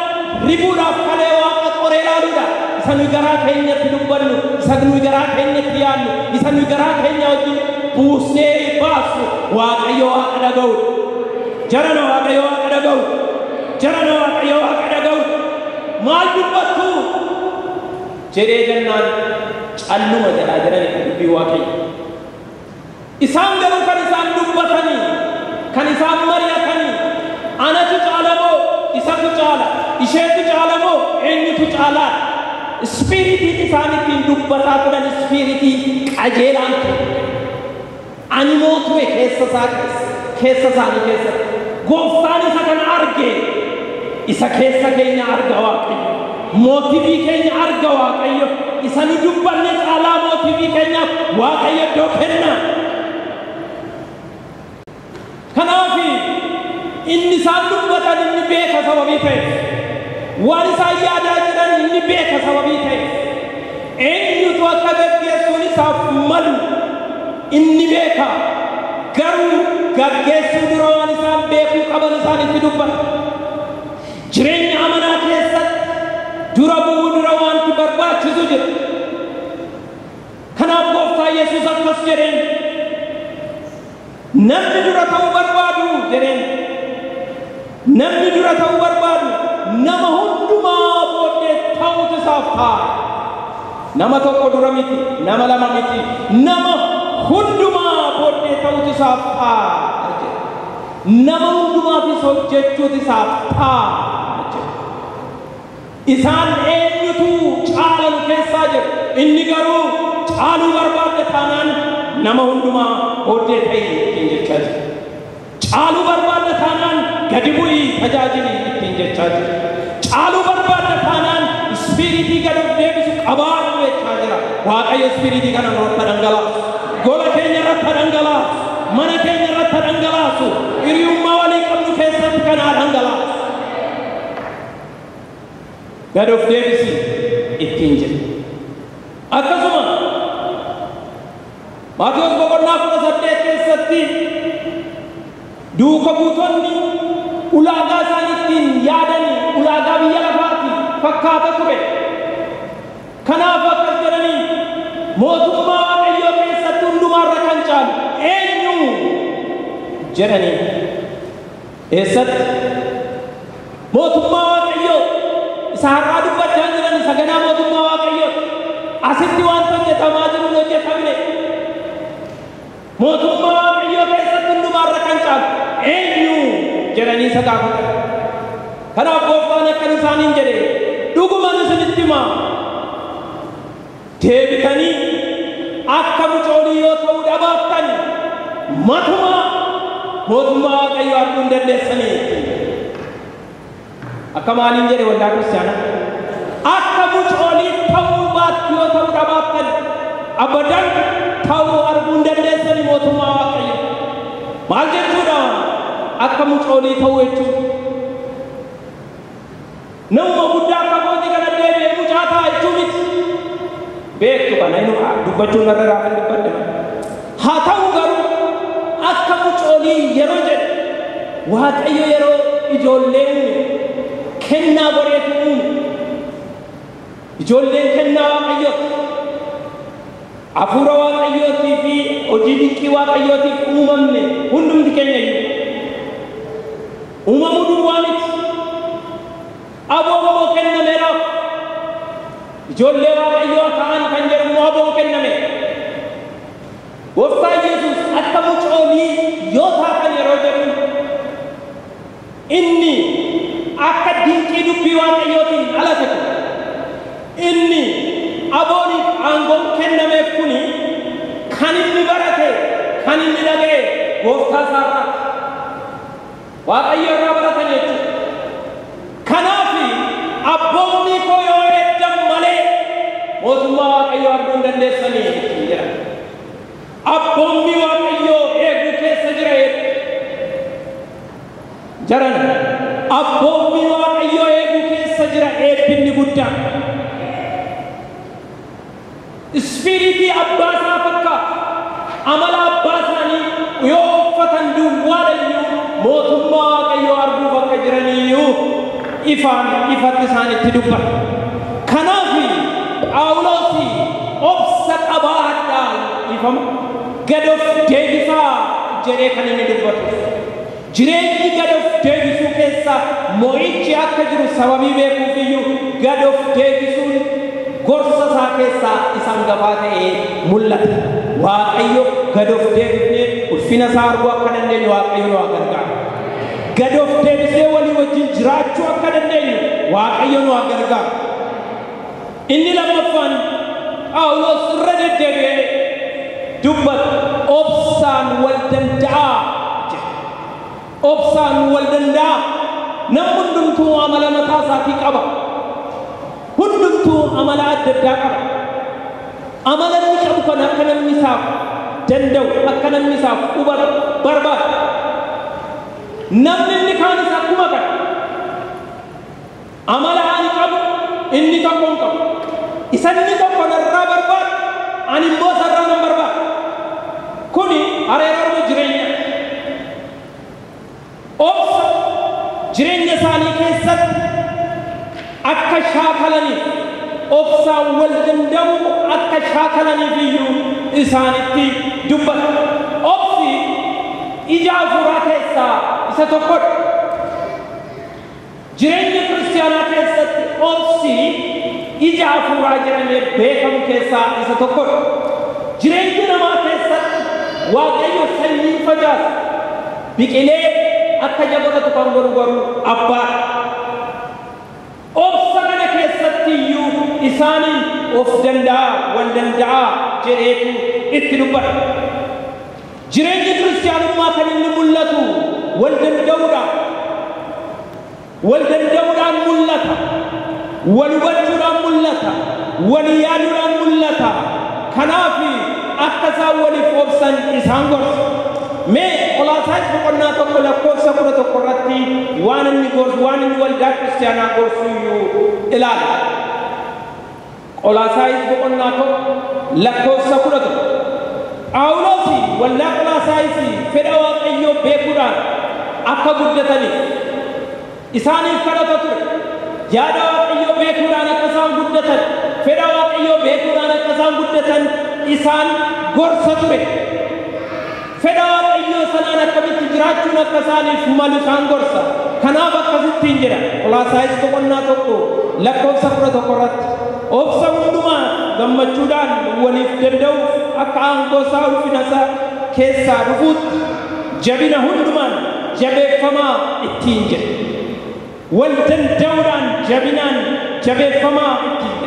ribuudhaaf kalee waaqa qoree ilaaluudha. Isa nuyi garaa keenyatti dubbannu, isa nuyi garaa keenyatti yaadnu, isa nuyi garaa keenya wajjin buusnee baasu waaqayyo waaqa dhaga'u. Jarana waaqayyo waaqa dhaga'u. Jarana waaqayyo waaqa dhaga'u. Maal dubbattu? Jedhee jennaan calluma jedhaa jedhanidha dubbii waaqayyo. Isaan garuu kan isaan dubbatanii, kan isaan mari'atanii, anatu caala moo isatu caala? Isheetu caala moo eenyutu caalaa? Ispiriitiin isaan ittiin dubbataa turan ispiriitii qajeelaan ture. Animoo ture keessa isaanii keessatti. Gooftaan isa kana arge isa keessa keenya arga waaqayyo. Mootifii keenya arga waaqayyo. Isa nu dubbanne caalaa mootifii keenyaaf waaqayyo iddoo kenna. Kanaaf inni isaan dubbatan inni beeka sababii ta'eef. Waan isaan yaadaa jiran inni beeka sababii ta'eef. Eenyutu akka gaggeessuun isaaf malu inni beeka. Garuu gaggeessuu dura waan isaan beekuu qaban isaan itti dubbata. Jireenya amanaa keessatti dura bu'uu dura wanti barbaachisu jira. Kanaaf gooftaa Yesuus akkas jedheen namni dura ta'uu barbaadu jedheen namni dura ta'uu barbaadu nama hundumaa booddee ta'uutu isaaf ta'a. Nama tokko dura miti, nama lama miti, nama hundumaa booddee ta'uutu isaaf ta'a. Nama hundumaafis hojjechuutu isaaf ta'a. Isaan eenyutu caalan keessaa jiru? Inni garuu caaluu barbaadde taanaan nama hundumaa booddee ta'ii ittiin jechaa jira. Caaluu barbaadde taanaan gadi bu'ii tajaajilii ittiin jechaa jira. Caaluu barbaadde taanaan ispiriitii gad of deebisu qabaadhu jechaa jira. Waaqayyo ispiriitii kana irratti dhangalaasu. Gola keenya irratti dhangalaasu. Mana keenya irratti dhangalaasu. Hiriyummaa walii qabnu keessatti kanaa dhangalaasu. Gad of deebisi ittiin jedhu. Akkasuma Maatiyos boqonnaa 18 keessatti duuka buutonni ulaagaa isaan ittiin yaadanii ulaagaa biyya lafaatti fakkaata ture. Kanaaf akkas jedhanii mootummaa waaqayyoo keessatti hundumaarra kan caalu eenyu jedhanii eessatti mootummaa waaqayyoo isa har'aa dubbachaa jiran isa ganaa mootummaa waaqayyoo asitti wanta hojjetamaa jiru hojjetamne mootummaa waaqayyoo keessatti hundumaarra kan caalu eenyu jedhanii isa gaafatan. Kanaaf gooftaan akkana isaaniin jedhe dhugumaan isinitti himaa deebitanii akka mucoolii yoo ta'uu dhabaattan matuma mootummaa Waaqayyoo arguu hin dandeessanii. Akka maaliin jedhe waldaa kiristaanaa akka mucoolii ta'uu baattu yoo ta'uu dhabaattan abadan ta'uu arguu hin dandeessanii mootummaa Waaqayyoo. Maal jechuudha akka mucoolii ta'uu jechuudha? Nama guddaa akka kooti kana deebi'ee mucaa ta'a jechuu miti. Beektu kana inni dubbachuun irra raafan dubbadde. Haa ta'u garuu akka mucoolii yeroo jedhe Waaqayyo yeroo ijoolleen kennaa bareedu uume. Ijoolleen kennaa Waaqayyooti. Hafuura Waaqayyootii fi hojii dinqii Waaqayyootiif uumamne hundumti keenya iyyuu. Uumamuu duwwaa miti. Aboo kennameeraaf ijoollee Waaqayyoo ta'an kan jedhamu aboo kenname. Gooftaan Yesuus akka mucoolii yoo taatan yeroo jedhu inni akka dinqii dubbii Waaqayyootiin dhalate inni abooniif aangoon kennameef kuni kan inni barate kan inni dhaga'e gooftaa isaarraa Waaqayyo irraa baratan jechuudha. Kanaaf abboonni koo yoo eeggan malee mootummaa Waaqayyoo arguu hin dandeessanii jedha. Abboonni Waaqayyoo eeguu keessa jira jaran abboonni Waaqayyoo eeguu keessa jira eebbinni guddaan. Ispiriitii abbaa isaa fakkaata amala abbaa isaanii yoo uffatan duwwaadhayyuu mootummaa Waaqayyoo arguuf akka jiraniyyuu ifatti isaanitti dubbata. Kanaaf Phaawulos obsa qabaadhaan ifama gad of deebisaa jedhee kan inni dubbatu. Jireenyi gad of deebisuu keessa mo'ichi akka jiru sababii beekuufiyyuu gad of deebisuun gorsa isaa keessaa isaan gabaa ta'ee mul'ata. Waaqayyo gad of deebisnee ulfina isaa arguu akka dandeenyu Waaqayyo nu gargaara. Gad of deebisnee walii wajjin jiraachuu akka dandeenyu Waaqayyo nu gargaara. Inni lammaffaan Phaawulos irra deddeebi'ee dubbata obsaan wal danda'aa jedha. Obsaan wal danda'aa namni hundumtuu amala mataa isaatii qaba. Hundumtuu amala adda addaa qaba. Amala inni qabu kan akka namni isaaf danda'u akka namni isaaf hubatu barbaada. Namni inni kaanis akkuma kana amala ani qabu inni tokko hin qabu. Isa inni tokko narraa barbaadu ani immoo sarara nan barbaadu. Kuni hariiroo jireenya. Obsa jireenya isaanii keessatti akka shaakalaniif obsaan wal danda'u akka shaakalaniif iyyuu isaanitti dubbata. Obsi ija hafuuraa keessaa isa tokkodha. Jireenya kiristaanaa keessatti obsi ija hafuuraa jedhamee beekamu keessaa isa tokkodha. Jireenya namaa keessatti Waaqayyo sanyii facaasa. Biqilee akka jabaatu kan godhu abbaadha. Obsa kana keessatti iyyuu isaaniin of danda'a wal danda'a jedheetu itti dubbata. Jireenyi kiristaanummaa kan inni mul'atu wal danda'uudhaan mul'ata. Wal hubachuudhaan mul'ata. Wal yaaduudhaan mul'ata. Kanaaf akka isaan waliif obsan isaan gorsa. Mee Qolaasaayis boqonnaa tokko lakkoofsa 11 irratti waan inni gorsu waan inni waldaa kiristaanaa gorsu iyyuu ilaala. Qolaasaayis boqonnaa tokko lakkoofsa 11. Phaawulos waldaa Qolaasaayis fedha Waaqayyoo beekuudhaan akka guddataniif isaaniif kadhata ture. Yaada Waaqayyoo beekuudhaan akka isaan guddatan fedha Waaqayyoo beekuudhaan akka isaan guddatan isaan gorsa ture. Fedha Waaqayyoo sanaan akkamitti jiraachuun akka isaaniif malu isaan gorsa. Kanaaf akkasittiin jedha Qolaasaayis boqonnaa tokko lakkoofsa 11 irratti obsa hundumaa gammachuudhaan waliif danda'uuf akka aangoo isaa ulfina isaa keessaa dhufuutti jabina hundumaan jabeeffamaa ittiin jedha. والدندوران جبنان جبه فما إتيه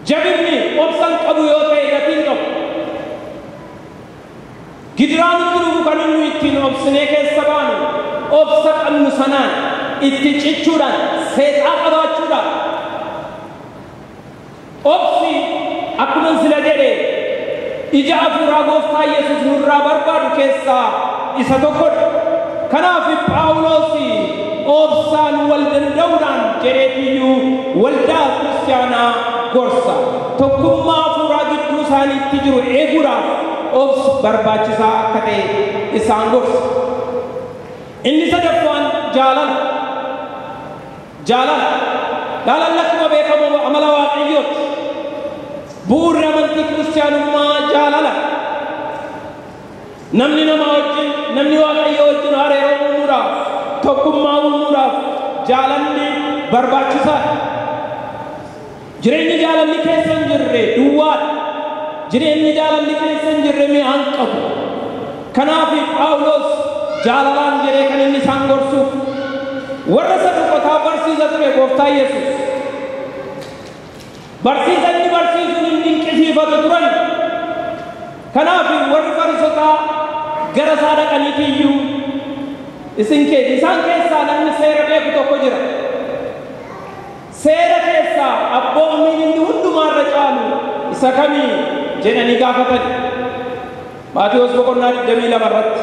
جبني أبصن أبو يوتي لتينو قدران تلو كانوا يتين أبصنك السبان أبصق النسنان إتيجوران سيد أقرأ جورا أبصي أكمل زلادة إجا فراغوف تا يسوع نورا برباد كيسا إساتوكر كنا في باولوسي أبصان والدندوران جريتيو والدا كريستيانا كورسا تكما فراغ كروساني تجرو إيغورا أبص برباجسا كتة إسانغورس إني سدفان جالان لكما بيكم عملا واقعيوت بور رمانتي كريستيانو ما جالالا نمني نما وجن نمني واقعي وجن هاري رومورا توكم ما ومورا جالاني برباچسا جريني جالاني كيسن جرّي دوات جريني جالاني كيسن جرّي مي هنقب كنافي باولوس جالالان جري كنني سانغورسو ورسة قطع برسيزة بغفتا يسوس برسيزة كيفة تران كنافي ورفرسوتا غرسادة كنيتيو إسان كيسا نمي سيرا بيكتو كجرا سيرا كيسا أبو أمين هندو مارا جانو إسا كمي جنة نقافة باتي وسبقون ناري جميلة مرات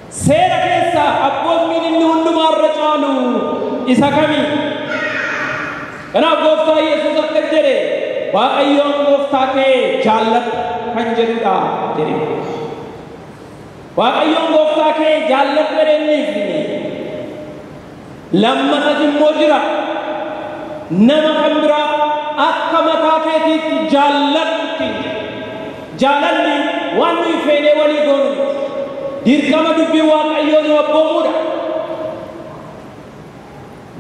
سيرا كيسا أبو أمين هندو مارا جانو إسا كمي كنا غوفتا يسوس أكتر جري waaqayyoon gooftaa kee jaalladhu kan jedhudha jedhe waaqayyoon gooftaa kee jaalladhu jedheenniif lammatas immoo jira nama kan biraa akka mataa keetiitti jaalladhu jaalalli waan nuyi feenee walii goonu dirqama dubbii waaqayyoo nu abboomuudha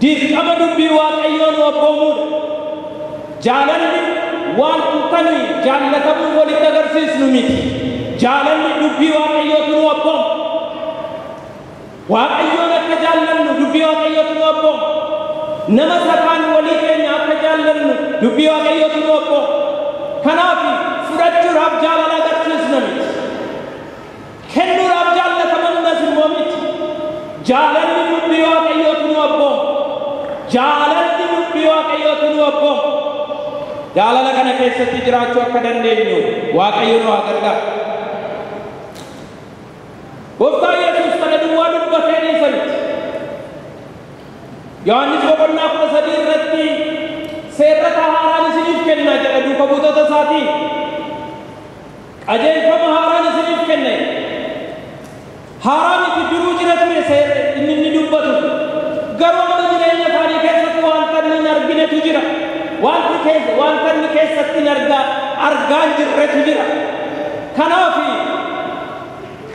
dirqama dubbii waaqayyoo nu abboomuudha jaalalli waan untani jaallatamu walitti agarsiisnu miti jaalalli dubbii waaqayyootu nu abboomu waaqayyoon akka jaallannu dubbii waaqayyootu nu abboomu nama sakaan walii keenya akka jaallannu dubbii waaqayyootu nu abboomu kanaaf fudhachuudhaaf jaalala agarsiisna miti kennuudhaaf jaallatamannas immoo miti jaalalli dubbii waaqayyootu nu abboomu jaalalli dubbii waaqayyootu nu abboomu jaalala kana keessatti jiraachuu akka dandeenyu waaqayyo nu gargaaru gooftaa yesuus kana duwwaa dubbatee dhiisa miti yohannis boqonnaa 13 irratti seerrata haaraan isiniif kenna jedha duuka buutota isaatiin qajeelfama haaraan isiniif kenne haaraa miti duruu jira ture seerri inni dubbatu garuu amma jireenya isaanii keessatti wanta inni hin arginetu jira wanta inni keessatti argaan jirretu jira kanaaf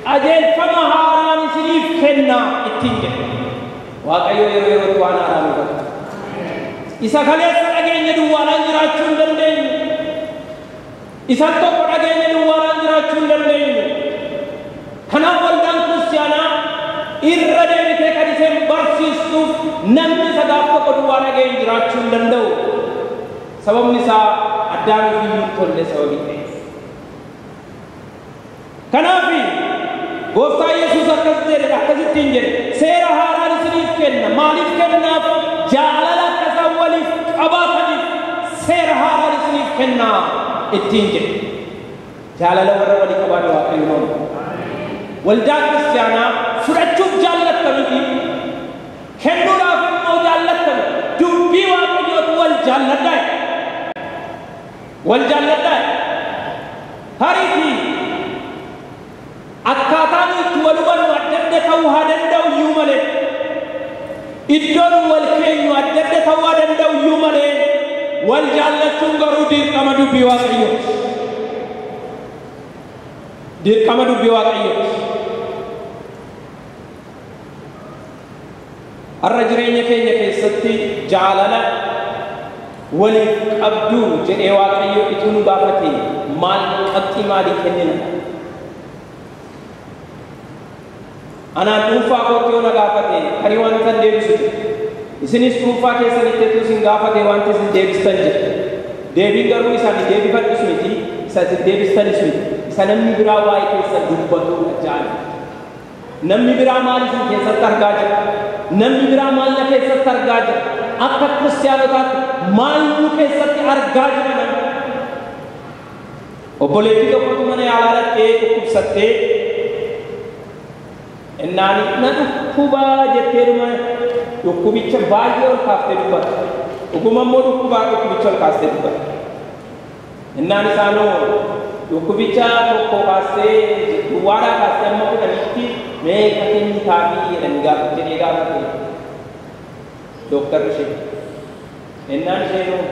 qajeelfama haaraan isiniif kenna ittiin jedhe waaqayyo yeroo waan haaraa nu godha isa kaleessa dhageenya duwwaadhaan jiraachuu hin dandeenyu isa tokko dhageenya duwwaadhaan jiraachuu hin dandeenyu kanaaf waldaan kiristaanaa irra deebitee kan isheen barsiistuuf namni isa gaaf tokko duwwaa dhageenya jiraachuu hin danda'u sababni isaa addaamiif iyyuu tolle sababii ta'e kanaaf gooftaa yesuus akkasittiin jedhe seera haaraan isiniif kenna maaliif kennaaf jaalala akka isaan waliif qabaataniif seera haaraan isiniif kenna ittiin jedhe jaalala warra walii qabaatu waaqayyo noonu waldaa kiristaanaa fudhachuuf jaallattamiti kennuudhaaf immoo jaallattame dubbii waaqayyootu wal jaalladhaa hariitii akkaataan itti wal hubannu adda adda ta'uu haa danda'u iyyuu malee iddoon wal keenyu adda adda ta'uu haa danda'u iyyuu malee wal jaallachuun garuu dirqama dubbii waaqayyooti dirqama dubbii waaqayyooti har'a jireenya keenya keessatti jaalala waliif qabduu jedhee waaqayyo itti nu gaafate maal qabxii maalii kennina Ana dhuunfaa kootti yoo na gaafate kan wanta deebisu isinis dhuunfaa keessanitti utuu isin gaafate wanti isin deebistan jedhe deebiin garuu isaan deebifadhus miti isa isin deebistanis miti isa namni biraa waa'ee keessan dubbatu ajaa'iba namni biraa maal isin keessatti argaa jira namni biraa maal na keessatti argaa jira akka kiristaanotaatti maal nu keessatti argaa jira namni obboleettii tokkotu mana yaalaa dhaqxee dhukkubsattee Innani na dhukkuba jetteeruma dhukkubicha baay'ee ol kaaftee dubbata. Dhuguma immoo dhukkubicha ol kaastee dubbata. Innaan isaanoo dhukkubicha tokko kaastee duwwaadhaa kaastee amma kudhanitti meeqa keenyi taa'anii jedhanii jedhee gaafate. Dooktarri ishee. Innaan isheenoo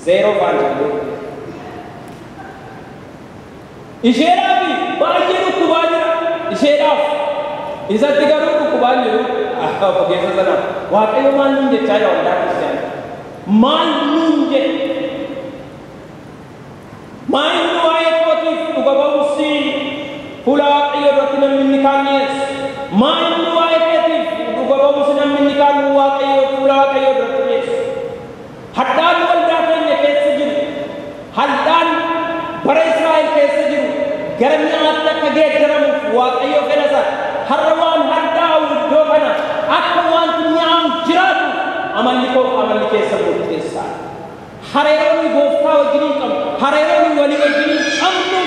zeeroo waan jedhu. Isheedhaaf baay'ee dhukkubaa jira. Isheedhaaf. Isatti garuu dhukkubaan jiru ogeessa sana waaqayyo maal nuun jechaa jira waldaa kiristaanaa maal nuun jedhe maal nu waa'ee kootiif dhuga ba'umsi fuula waaqayyo irratti namni inni kaan dhiyeessu maal nu waa'ee keetiif dhuga ba'umsi namni inni kaan waaqayyo fuula waaqayyo irratti dhiyeessu haddaan waldaa keenya keessa jiru haddaan bara Israa'el keessa jiru gara mi'aatti akka geeddaramuuf waaqayyo fedha sana harrawaan haddaa iddoo kana akka wanti nyaa'u jiraatu amalli keessa murteessaa hareeroonni gooftaa wajjiniin qabnu hareeroonni walii wajjiniin qabnu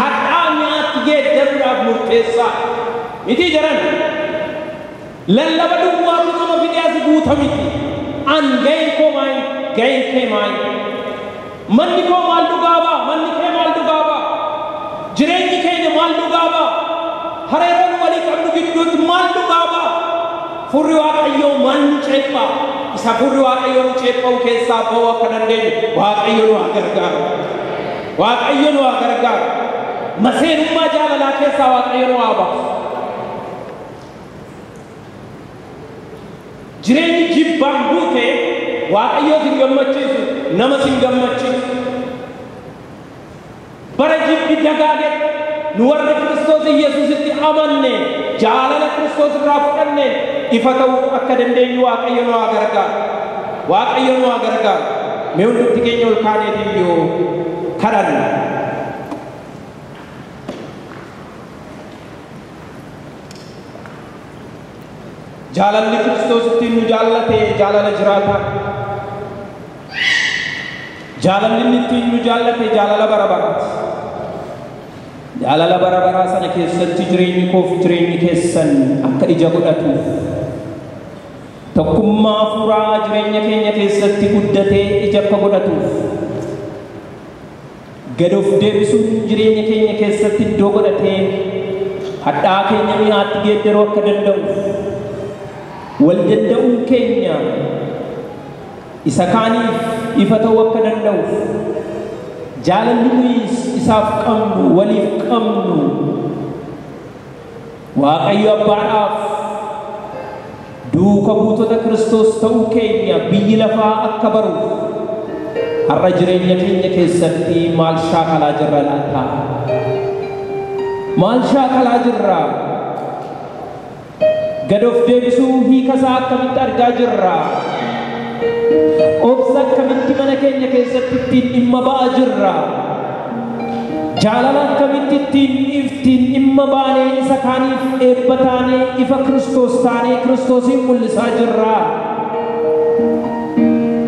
haddaa nyaatti geeddaruudhaaf murteessaa miti jiran lallaba duwwaatu nama fideesi guuta miti an ga'een koo maayin ga'een kee maayin manni koo maal dhugaabaa manni kee maal dhugaabaa jireenyi keenya maal dhugaabaa hareeroon walii qabnu gidduutti maal dhugaabaa furri waaqayyoo maal nu ceephaa isa furri waaqayyoo nu ceepha'u keessaa ba'uu akka dandeenyu waaqayyo nu haa gargaaru waaqayyo nu haa gargaaru maseenummaa jaalalaa keessaa waaqayyo nu haa baasu jireenyi jibbaan guute waaqayyoo sin gammachiisu nama sin gammachiisu bara jibbi dagaage nu warra Kiristoos Yesuusitti amanne jaalala Kiristoos irraa fudhanne ifa ta'uu akka dandeenyu waaqayyo nu haa gargaaru waaqayyo nu haa gargaaru mee hundumti keenya ol kaaneetiin yoo kadhanna jaalalli Kiristoos ittiin nu jaallate jaalala jiraata jaalalli inni ittiin nu jaallate jaalala bara baraati jaalala bara baraa sana keessatti jireenyi koof jireenyi keessan akka ija godhatuuf tokkummaa hafuuraa jireenya keenya keessatti guddatee ija akka godhatuuf gad of deebisuun jireenya keenya keessatti iddoo godhatee hadhaa keenya mi'aatti geeddaruu akka danda'uuf wal danda'uun keenya isa kaaniif ifa ta'uu akka danda'uuf jaalalli nuyi isaaf qabnu waliif qabnu waaqayyo abbaadhaaf duuka buutota Kiristoos ta'uu keenya biyyi lafaa akka baruuf har'a jireenya keenya keessatti maal shaakalaa jirra laata maal shaakalaa jirra gad of deebisuu hiikasaa akkamitti argaa jirra obsa akkamitti mana keenya keessatti ittiin dhimma ba'aa jirra jaalala akkamitti ittiin dhimma baanee isa kaaniif eebba taanee ifa Kiristoos taanee Kiristoosin mul'isaa jirra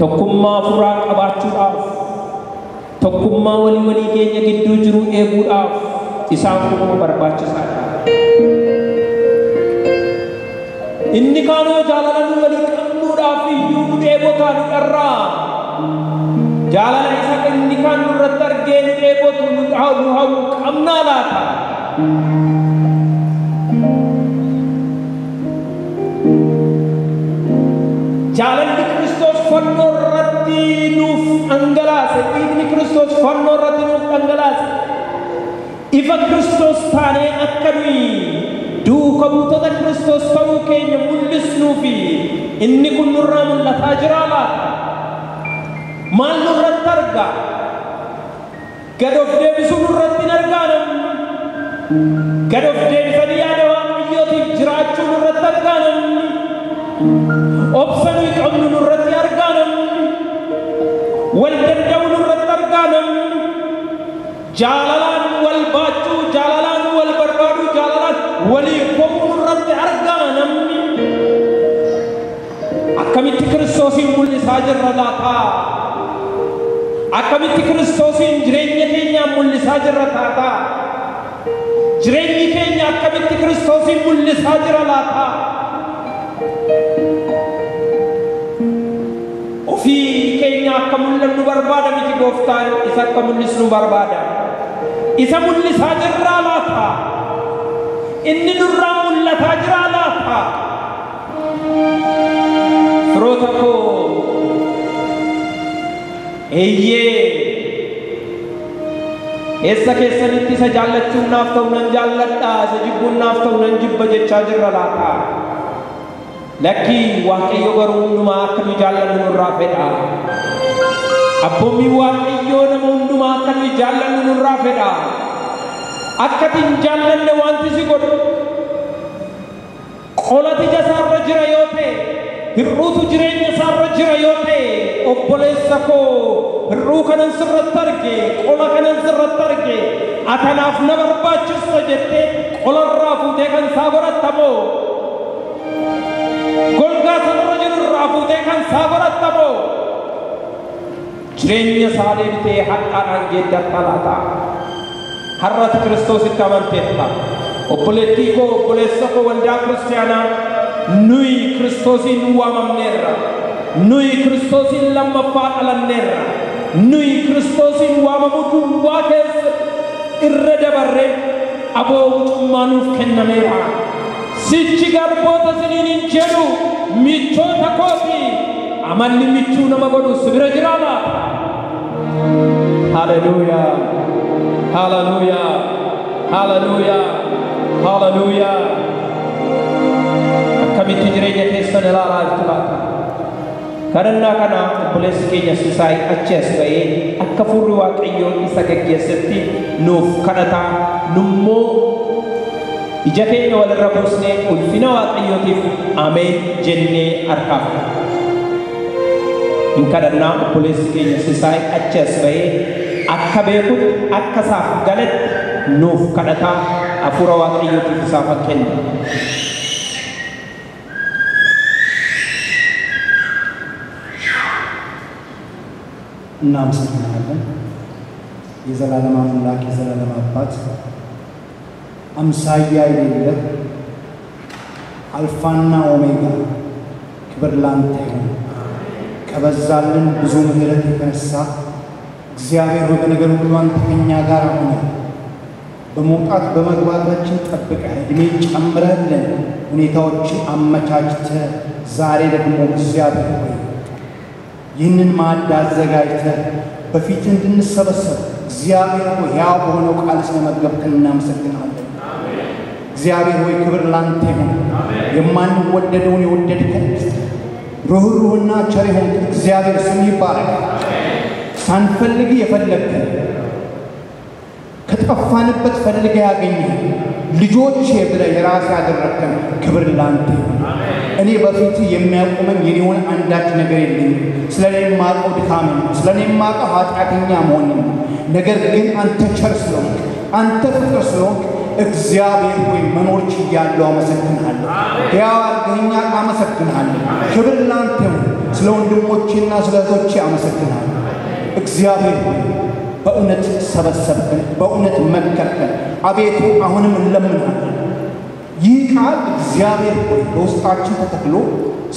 tokkummaa hafuuraa qabaachuudhaaf tokkummaa walii keenya gidduu jiru eeguudhaaf isaan kun barbaachisaadha inni kaanoo jaalala nu walii qabnuudhaaf iyyuu nu dheebotaa nu dharraa jaalala isa inni kaan nurratti argee nu dheebotu nu hawwu qabnaa laata jaalalli Kiristoos fannoo irratti nuuf dhangalaase dhiigni Kiristoos fannoo irratti nuuf dhangalaase ifa Kiristoos taanee akka nuyi duuka buutota Kiristoos ta'uu keenya mul'isnuufi inni kun nurraa mul'ataa jira laata maal nurratti argaa gad of deebisuu nurratti hin argaa namni gad of deebisanii yaada waaqayyoo jiraachuu nurratti argaa namni obsanuu qabnu nurratti argaa namni wal danda'uu nurratti argaa namni jaalalaan wal baachuu jaalalaan wal barbaaduu jaalalaan waliif koomuu nurratti argaa namni akkamitti Kiristoosin mul'isaa jirra laata akkamitti Kiristoosin jireenya keenya mul'isaa jirra taata jireenyi keenya akkamitti Kiristoosin mul'isaa jira laata ofii keenya akka mul'annu barbaada miti gooftaan isa akka mul'isnu barbaada isa mul'isaa jirra laata inni nurraa mul'ataa jira laata firoota koo eeyyee eessa keessanitti isa jaallachuun naaf ta'u nan jaalladha isa jibbuun naaf ta'u nan jibba jechaa jirra laata lakkii waaqayyo garuu hundumaa akka nu jaallannu nurraa fedha abboommii waaqayyoo nama hundumaa akka nu jaallannu nurraa fedha akkatiin jaallanne wanti si godhu qolati jasaarra jira yoo ta'e hir'uutu jireenya isaarra jira yoo ta'e obboleessa koo hir'uu kanan sirratti arge qola kanan sirratti arge atanaaf na barbaachisa jettee qolarraa fuutee kan isaa godhattamoo golgaa sanarra jirurraa fuutee kan isaa godhattamoo jireenya isaa deebitee haqqaadhaan geeddartaa laata har'ati Kiristoositti amanteetta obboleettii koo obboleessa koo waldaa kiristaanaa nuyi Kiristoosin waamamneerra nuyi Kiristoosin lammaffaa dhalanneerra nuyi Kiristoosin waamamuu duwwaa keessa irra dabarre aboo wuxummaa nuuf kennameera sichi garboota siniin hin jedhu michoota kooti amalli michuu nama godhu sibira jiraala haleluuyaa haleluuyaa haleluuyaa haleluuyaa akkamitti jireenya keessan ilaalaa jirtu laata kadhannaa kana obboleessi keenya Sisaay achi as ba'ee akka fuulli waaqayyoo isa geggeessetti nuuf kadhataa nummoo ija keenya walirra buusnee ulfina waaqayyootiif ameen jennee harkaaf hin kadhannaa obboleessi keenya Sisaay achi as ba'ee akka beekutti akka isaaf galetti nuuf kadhataa hafuura waaqayyootiif isaaf kenna. እናመሰግናለን የዘላለም አምላክ የዘላለም አባት አምሳያ የሌለ አልፋና ኦሜጋ ክብር ላንተ ይሁን ከበዛልን ብዙ ምሕረት የተነሳ እግዚአብሔር በነገር ሁሉ አንተ ከኛ ጋር ሆነ በመውጣት በመግባታችን ጠብቀህ እድሜ ጨምረህልን ሁኔታዎችን አመቻችተህ ዛሬ ደግሞ እግዚአብሔር ሆይ ይህንን ማዕድ አዘጋጅተህ በፊት እንድንሰበሰብ እግዚአብሔር ሆይ ያው በሆነው ቃል ስለመገብከን እናመሰግናለን። እግዚአብሔር ሆይ ክብር ላንተ ይሁን። የማንወደደውን የወደድከን ሩህሩህና ቸር የሆንክ እግዚአብሔር ስም ይባረክ። ሳንፈልግ የፈለግከን ከጠፋንበት ፈልገህ ያገኘን ልጆቼ ብለህ የራስ ያደረግከን ክብር ላንተ ይሁን። እኔ በፊት የሚያቆመኝ የኔውን አንዳች ነገር የለኝም። ስለኔ የማውቀው ድካም ነው። ስለኔ የማውቀው ኃጢአተኛ መሆን ነው። ነገር ግን አንተ ቸር ስለሆንክ አንተ ፍቅር ስለሆንክ እግዚአብሔር ሆይ መኖር ችያለሁ አመሰግንሃለሁ። ያው አርገኛ አመሰግንሃለሁ። ክብር ላንተ ይሁን። ስለ ወንድሞቼና ስለ እህቶቼ አመሰግንሃለሁ። እግዚአብሔር ሆይ በእውነት ሰበሰብከን፣ በእውነት መከርከን። አቤቱ አሁንም እንለምንሃለን ይህ ቃል እግዚአብሔር ሆይ በውስጣችን ተተክሎ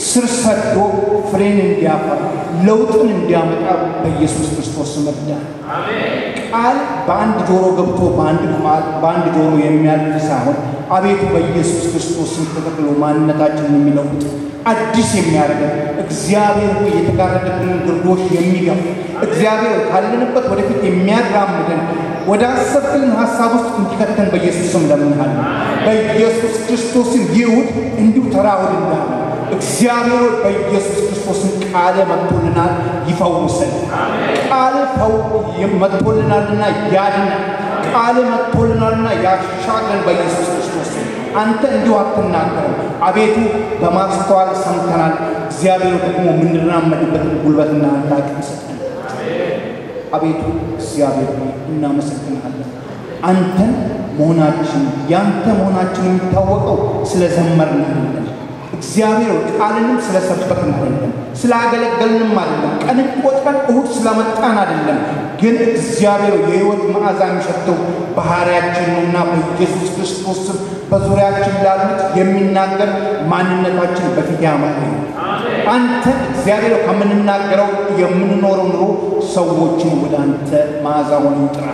ስር ሰዶ ፍሬን እንዲያፈራ ለውጥን እንዲያመጣ በኢየሱስ ክርስቶስ ስም እርዳን። ቃል በአንድ ጆሮ ገብቶ በአንድ ጆሮ የሚያልፍ ሳይሆን አቤቱ በኢየሱስ ክርስቶስ ስም ተተክሎ ማንነታችንን የሚለውጥ አዲስ የሚያደርገን እግዚአብሔር ሆይ የተጋረደብንን ግርዶሽ የሚገፍ እግዚአብሔር ካለንበት ወደፊት የሚያራምደን ወደ አሰብክልን ሐሳብ ውስጥ እንዲከተን በኢየሱስ ስም ለምንሃለን። በኢየሱስ ክርስቶስ ስም ይሁን እንዲሁ ተራውልና እግዚአብሔር በኢየሱስ ክርስቶስ ስም ቃል መጥቶልናል ይፈውሰን። ቃል መጥቶልናልና ያድነን። ቃል መጥቶልናልና ያሻግረን በኢየሱስ ክርስቶስ ስም አንተ እንዲሁ አትናገርም። አቤቱ በማስተዋል ሰምተናል። እግዚአብሔር ደግሞ የምንራመድበትን ጉልበትና አቅም ስጠን። አቤቱ እግዚአብሔር እናመሰግናለን። አንተን መሆናችን ያንተ መሆናችን የሚታወቀው ስለዘመርን አይደለም። እግዚአብሔር ቃልንም ስለሰበክን አይደለም፣ ስላገለገልንም አይደለም፣ ቀንን ቆጥረን እሁድ ስለመጣን አይደለም። ግን እግዚአብሔር የሕይወት መዓዛ የሚሸተው ባህሪያችን ነውና በኢየሱስ ክርስቶስ ስም በዙሪያችን ላሉት የሚናገር ማንነታችን በፊት ያማረ ነው። አንተ እግዚአብሔር ከምንናገረው የምንኖረው ኑሮ ሰዎችን ወደ አንተ መዓዛ ሆኖ ይጥራ።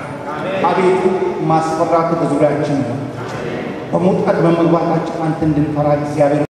አቤቱ ማስፈራት በዙሪያችን ነው። በመውጣት በመግባታችን አንተ እንድንፈራ እግዚአብሔር